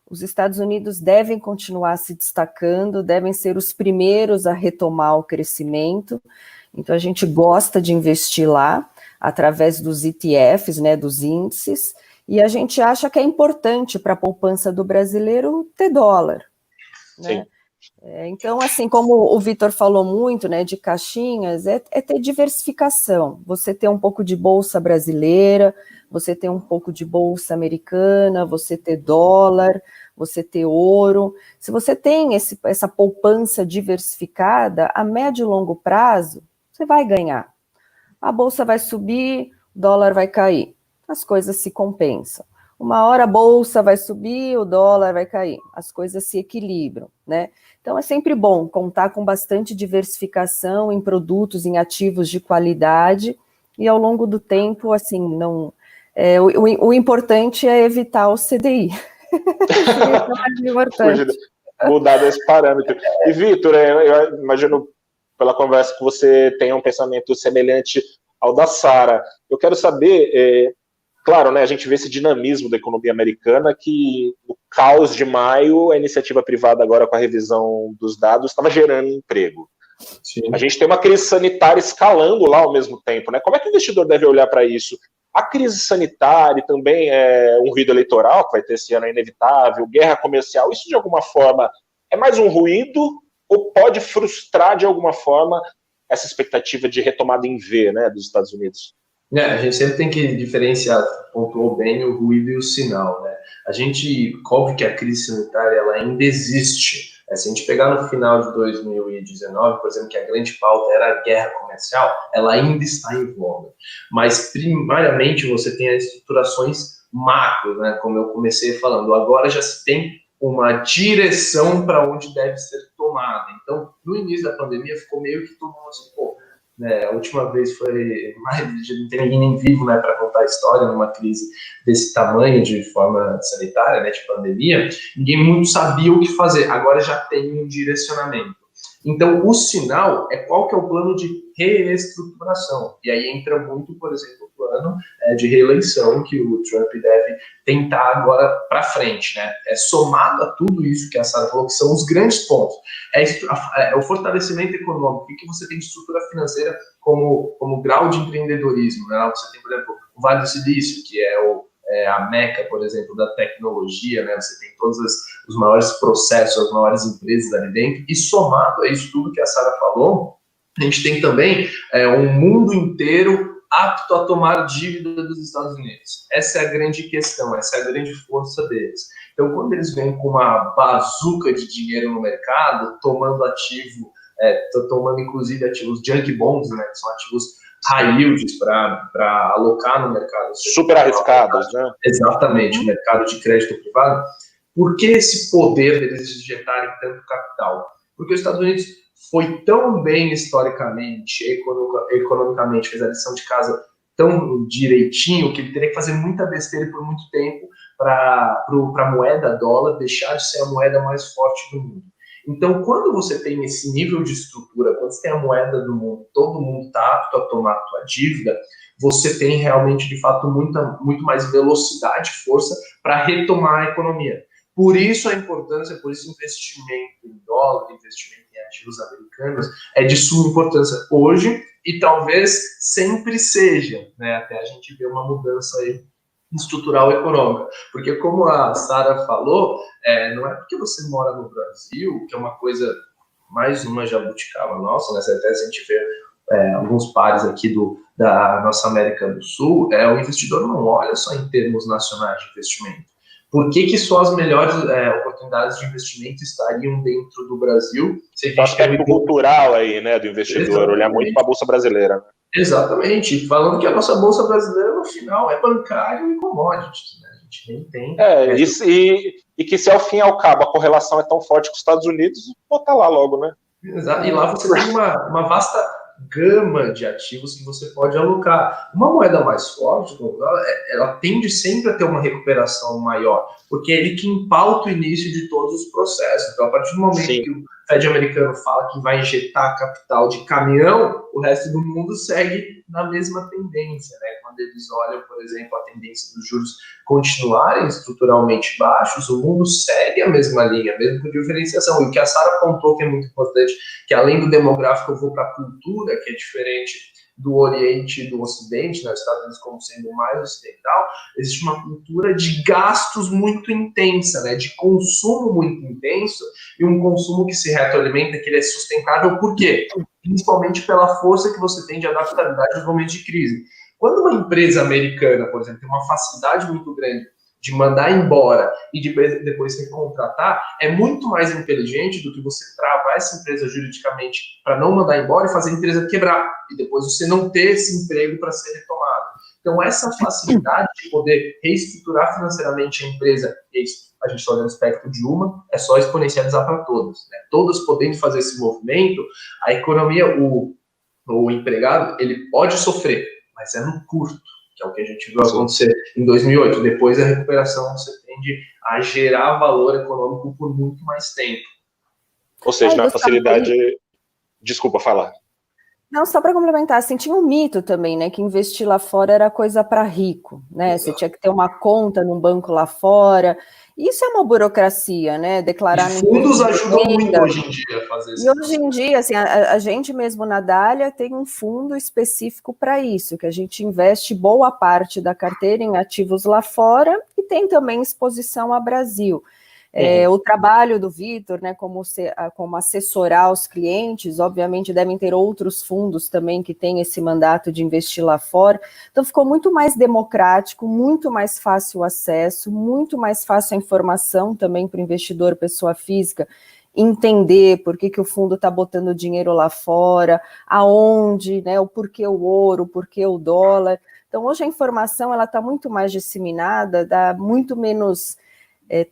os Estados Unidos devem continuar se destacando, devem ser os primeiros a retomar o crescimento. Então, a gente gosta de investir lá, através dos ETFs, né, dos índices, e a gente acha que é importante para a poupança do brasileiro ter dólar, né? Sim. Então, assim, como o Vitor falou muito, né, de caixinhas, é ter diversificação. Você ter um pouco de bolsa brasileira, você ter um pouco de bolsa americana, você ter dólar, você ter ouro. Se você tem essa poupança diversificada, a médio e longo prazo, você vai ganhar. A bolsa vai subir, o dólar vai cair. As coisas se compensam. Uma hora a bolsa vai subir, o dólar vai cair. As coisas se equilibram, né? Então, é sempre bom contar com bastante diversificação em produtos, em ativos de qualidade, e ao longo do tempo, assim, não... o importante é evitar o CDI. Isso é o mais importante. Mudar desse parâmetro. E, Vitor, eu imagino, pela conversa, que você tem um pensamento semelhante ao da Sara. Eu quero saber... Claro, né, a gente vê esse dinamismo da economia americana, que no caos de maio, a iniciativa privada agora com a revisão dos dados estava gerando emprego. Sim. A gente tem uma crise sanitária escalando lá ao mesmo tempo, né? Como é que o investidor deve olhar para isso? A crise sanitária também é um ruído eleitoral, que vai ter esse ano, é inevitável, guerra comercial, isso de alguma forma é mais um ruído ou pode frustrar de alguma forma essa expectativa de retomada em V, né, dos Estados Unidos? A gente sempre tem que diferenciar, pontuou bem, o ruído e o sinal, né? A gente, óbvio que a crise sanitária ela ainda existe. Se a gente pegar no final de 2019, por exemplo, que a grande pauta era a guerra comercial, ela ainda está em voga. Mas, primariamente, você tem as estruturações macro, né? Como eu comecei falando, agora já se tem uma direção para onde deve ser tomada. Então, no início da pandemia, ficou meio que todo mundo assim, pô, né? A última vez foi mais, não tem ninguém nem vivo, né, para contar a história numa crise desse tamanho, de forma sanitária, né, de pandemia. Ninguém muito sabia o que fazer. Agora já tem um direcionamento. Então, o sinal é qual que é o plano de reestruturação. E aí entra muito, por exemplo, o plano de reeleição que o Trump deve tentar agora para frente, né? Somado a tudo isso que a Sara falou, que são os grandes pontos. O fortalecimento econômico, o que você tem de estrutura financeira como grau de empreendedorismo, né? Você tem, por exemplo, o Vale do Silício, que é a meca, por exemplo, da tecnologia, né? Você tem todos os maiores processos, as maiores empresas ali dentro, e somado a isso tudo que a Sara falou, a gente tem também um mundo inteiro apto a tomar dívida dos Estados Unidos. Essa é a grande questão, essa é a grande força deles. Então, quando eles vêm com uma bazuca de dinheiro no mercado, tomando tomando inclusive ativos junk bonds, né, que são ativos high yields para alocar no mercado. Super arriscados, né? Exatamente, o mercado de crédito privado. Por que esse poder deles injetarem tanto capital? Porque os Estados Unidos foi tão bem historicamente, economicamente, fez a lição de casa tão direitinho, que ele teria que fazer muita besteira por muito tempo para a moeda dólar deixar de ser a moeda mais forte do mundo. Então, quando você tem esse nível de estrutura, quando você tem a moeda do mundo, todo mundo está apto a tomar a tua dívida, você tem realmente, de fato, muito mais velocidade e força para retomar a economia. Por isso a importância, por isso o investimento em dólar, investimento em ativos americanos é de suma importância hoje e talvez sempre seja, né? Até a gente ver uma mudança aí estrutural econômica. Porque como a Sara falou, não é porque você mora no Brasil, que é uma coisa, mais uma jabuticaba nossa, né? Até se a gente vê alguns pares aqui da nossa América do Sul, o investidor não olha só em termos nacionais de investimento. Por que só as melhores oportunidades de investimento estariam dentro do Brasil? O aspecto cultural aí, né, do investidor, exatamente, olhar muito para a Bolsa Brasileira. Né? Exatamente, falando que a nossa Bolsa Brasileira, no final, é bancário e commodities, né? A gente nem tem... E que se ao fim e ao cabo a correlação é tão forte com os Estados Unidos, botar lá logo, né? Exato, e lá você tem uma vasta gama de ativos que você pode alocar. Uma moeda mais forte, ela tende sempre a ter uma recuperação maior, porque é ele que empauta o início de todos os processos. Então, a partir do momento que o Fed americano fala que vai injetar capital de caminhão, o resto do mundo segue na mesma tendência, né? Quando eles olham, por exemplo, a tendência dos juros continuarem estruturalmente baixos, o mundo segue a mesma linha, mesmo com diferenciação. E o que a Sara apontou, que é muito importante, que além do demográfico eu vou para a cultura, que é diferente do Oriente e do Ocidente, né, os Estados Unidos como sendo mais ocidental, existe uma cultura de gastos muito intensa, né, de consumo muito intenso, e um consumo que se retroalimenta, que ele é sustentável. Por quê? Principalmente pela força que você tem de adaptabilidade nos momentos de crise. Quando uma empresa americana, por exemplo, tem uma facilidade muito grande de mandar embora e depois recontratar, é muito mais inteligente do que você travar essa empresa juridicamente para não mandar embora e fazer a empresa quebrar, e depois você não ter esse emprego para ser retomado. Então, essa facilidade de poder reestruturar financeiramente a empresa, a gente está olhando o espectro de uma, é só exponencializar para todas. Né? Todas podendo fazer esse movimento, a economia, o empregado, ele pode sofrer, mas é no curto, que é o que a gente viu acontecer em 2008. Depois da recuperação, você tende a gerar valor econômico por muito mais tempo. Ou seja, na facilidade... Desculpa falar. Não, só para complementar, assim, tinha um mito também, né, que investir lá fora era coisa para rico, né, Você tinha que ter uma conta num banco lá fora, isso é uma burocracia, né, declarar... E fundos ajudam muito hoje em dia a fazer isso. E hoje em dia, assim, a gente mesmo na Dália tem um fundo específico para isso, que a gente investe boa parte da carteira em ativos lá fora e tem também exposição ao Brasil. O trabalho do Vitor, né, como assessorar os clientes, obviamente devem ter outros fundos também que têm esse mandato de investir lá fora, então ficou muito mais democrático, muito mais fácil o acesso, muito mais fácil a informação também para o investidor, pessoa física, entender por que o fundo está botando dinheiro lá fora, aonde, né, o porquê o ouro, o porquê o dólar. Então hoje a informação está muito mais disseminada, dá muito menos...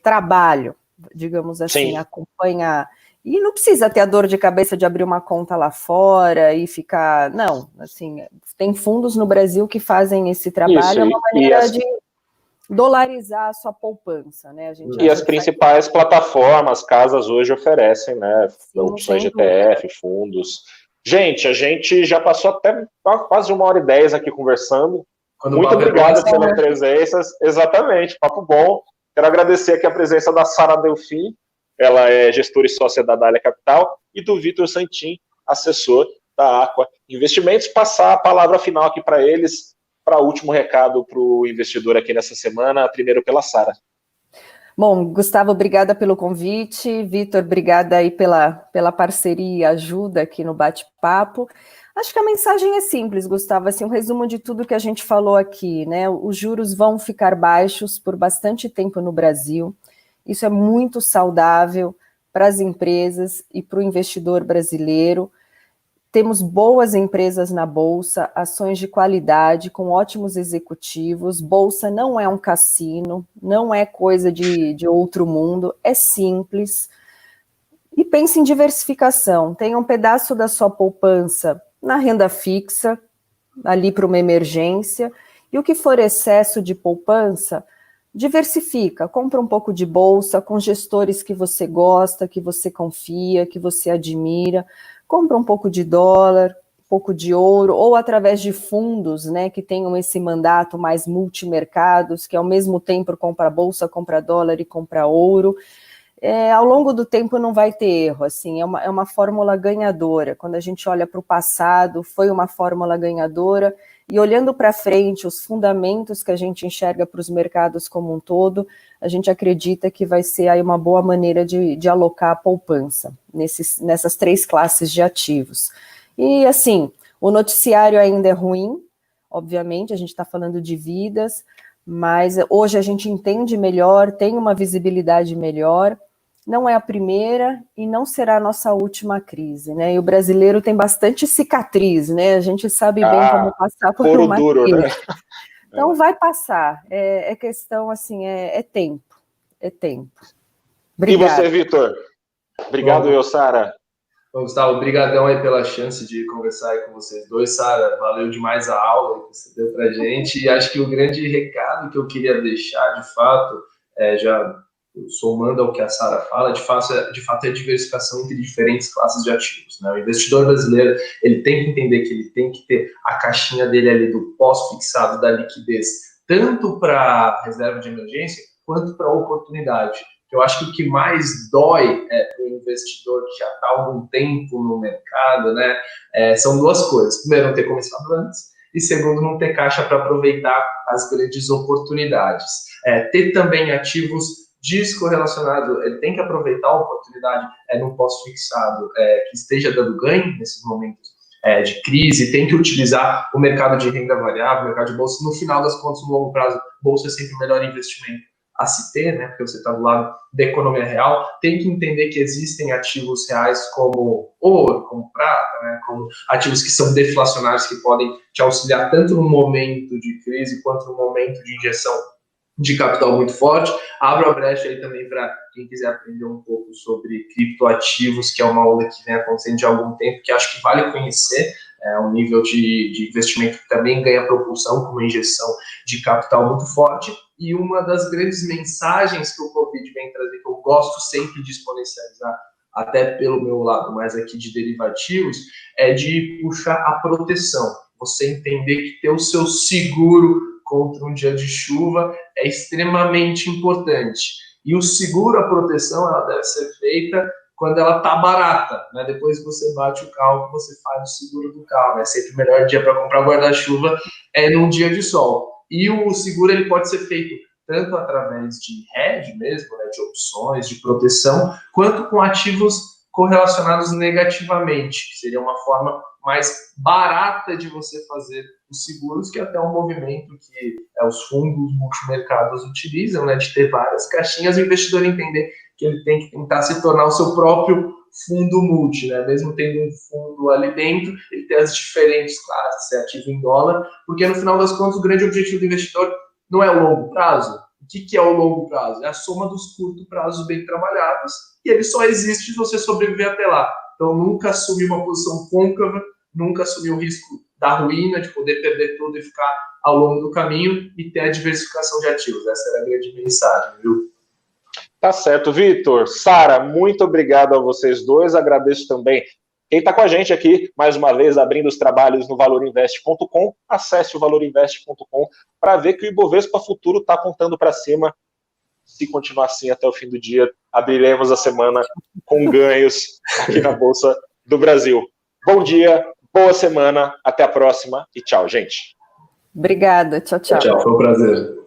trabalho, digamos assim, acompanhar. E não precisa ter a dor de cabeça de abrir uma conta lá fora e ficar... Não, assim, tem fundos no Brasil que fazem esse trabalho, é uma maneira de dolarizar a sua poupança, né? E as principais plataformas, casas hoje oferecem, né? Sim, opções de ETF, fundos. Gente, a gente já passou até quase 1h10 aqui conversando. Muito obrigado pela presença. Exatamente, papo bom. Quero agradecer aqui a presença da Sara Delfim, ela é gestora e sócia da Dália Capital, e do Vitor Santin, assessor da Aqua Investimentos. Passar a palavra final aqui para eles, para o último recado para o investidor aqui nessa semana, primeiro pela Sara. Bom, Gustavo, obrigada pelo convite. Vitor, obrigada aí pela parceria e ajuda aqui no bate-papo. Acho que a mensagem é simples, Gustavo, assim, um resumo de tudo que a gente falou aqui, né? Os juros vão ficar baixos por bastante tempo no Brasil. Isso é muito saudável para as empresas e para o investidor brasileiro. Temos boas empresas na Bolsa, ações de qualidade, com ótimos executivos. Bolsa não é um cassino, não é coisa de outro mundo, é simples. E pense em diversificação. Tenha um pedaço da sua poupança na renda fixa, ali para uma emergência, e o que for excesso de poupança, diversifica, compra um pouco de bolsa com gestores que você gosta, que você confia, que você admira, compra um pouco de dólar, um pouco de ouro, ou através de fundos, né, que tenham esse mandato mais multimercados, que ao mesmo tempo compra bolsa, compra dólar e compra ouro. Ao longo do tempo não vai ter erro, assim, é uma fórmula ganhadora. Quando a gente olha para o passado, foi uma fórmula ganhadora, e olhando para frente, os fundamentos que a gente enxerga para os mercados como um todo, a gente acredita que vai ser aí uma boa maneira de alocar a poupança nessas 3 classes de ativos. E assim, o noticiário ainda é ruim, obviamente, a gente está falando de vidas, mas hoje a gente entende melhor, tem uma visibilidade melhor. Não é a primeira e não será a nossa última crise, né? E o brasileiro tem bastante cicatriz, né? A gente sabe bem como passar por uma duro, crise. Né? Então vai passar. É questão, assim, é tempo. É tempo. Obrigada. E você, Vitor? Obrigado, Sara. Bom, Gustavo, obrigadão aí pela chance de conversar aí com vocês dois. Sara, valeu demais a aula que você deu pra gente. E acho que o grande recado que eu queria deixar, de fato, já somando ao que a Sara fala, de fato é a diversificação entre diferentes classes de ativos, né? O investidor brasileiro, ele tem que entender que ele tem que ter a caixinha dele ali do pós-fixado, da liquidez, tanto para reserva de emergência, quanto para oportunidade. Eu acho que o que mais dói para o investidor que já está há algum tempo no mercado, né, são 2 coisas. Primeiro, não ter começado antes, e segundo, não ter caixa para aproveitar as grandes oportunidades. Ter também ativos descorrelacionados, ele tem que aproveitar a oportunidade no pós-fixado que esteja dando ganho nesses momentos de crise, tem que utilizar o mercado de renda variável, o mercado de bolsa. No final das contas, no longo prazo, bolsa é sempre o melhor investimento a se ter, né, porque você está do lado da economia real. Tem que entender que existem ativos reais como ouro, como prata, né, como ativos que são deflacionários, que podem te auxiliar tanto no momento de crise quanto no momento de injeção de capital muito forte. Abro a brecha aí também para quem quiser aprender um pouco sobre criptoativos, que é uma onda que vem acontecendo de algum tempo, que acho que vale conhecer. É um nível de investimento que também ganha propulsão com uma injeção de capital muito forte. E uma das grandes mensagens que o Covid vem trazer, que eu gosto sempre de exponencializar, até pelo meu lado mais aqui de derivativos, é de puxar a proteção. Você entender que ter o seu seguro contra um dia de chuva é extremamente importante. E o seguro, a proteção, ela deve ser feita quando ela está barata, né? Depois que você bate o carro, você faz o seguro do carro. É sempre o melhor dia para comprar guarda-chuva num dia de sol. E o seguro ele pode ser feito tanto através de hedge mesmo, né, de opções, de proteção, quanto com ativos correlacionados negativamente, que seria uma forma mais barata de você fazer os seguros, que é até um movimento que os fundos multimercados utilizam, né, de ter várias caixinhas, e o investidor entender que ele tem que tentar se tornar o seu próprio fundo multi, né? Mesmo tendo um fundo ali dentro, ele tem as diferentes classes, se é ativo em dólar, porque no final das contas o grande objetivo do investidor não é o longo prazo, O que é o longo prazo? É a soma dos curtos prazos bem trabalhados, e ele só existe se você sobreviver até lá. Então, nunca assumir uma posição côncava, nunca assumir o risco da ruína, de poder perder tudo e ficar ao longo do caminho, e ter a diversificação de ativos. Essa era a grande mensagem, viu? Tá certo, Vitor. Sara, muito obrigado a vocês dois. Agradeço também quem está com a gente aqui, mais uma vez, abrindo os trabalhos no valorinvest.com. Acesse o valorinvest.com para ver que o Ibovespa Futuro está apontando para cima. Se continuar assim até o fim do dia, abriremos a semana com ganhos aqui na Bolsa do Brasil. Bom dia, boa semana, até a próxima e tchau, gente. Obrigada, tchau, tchau. Tchau, foi um prazer.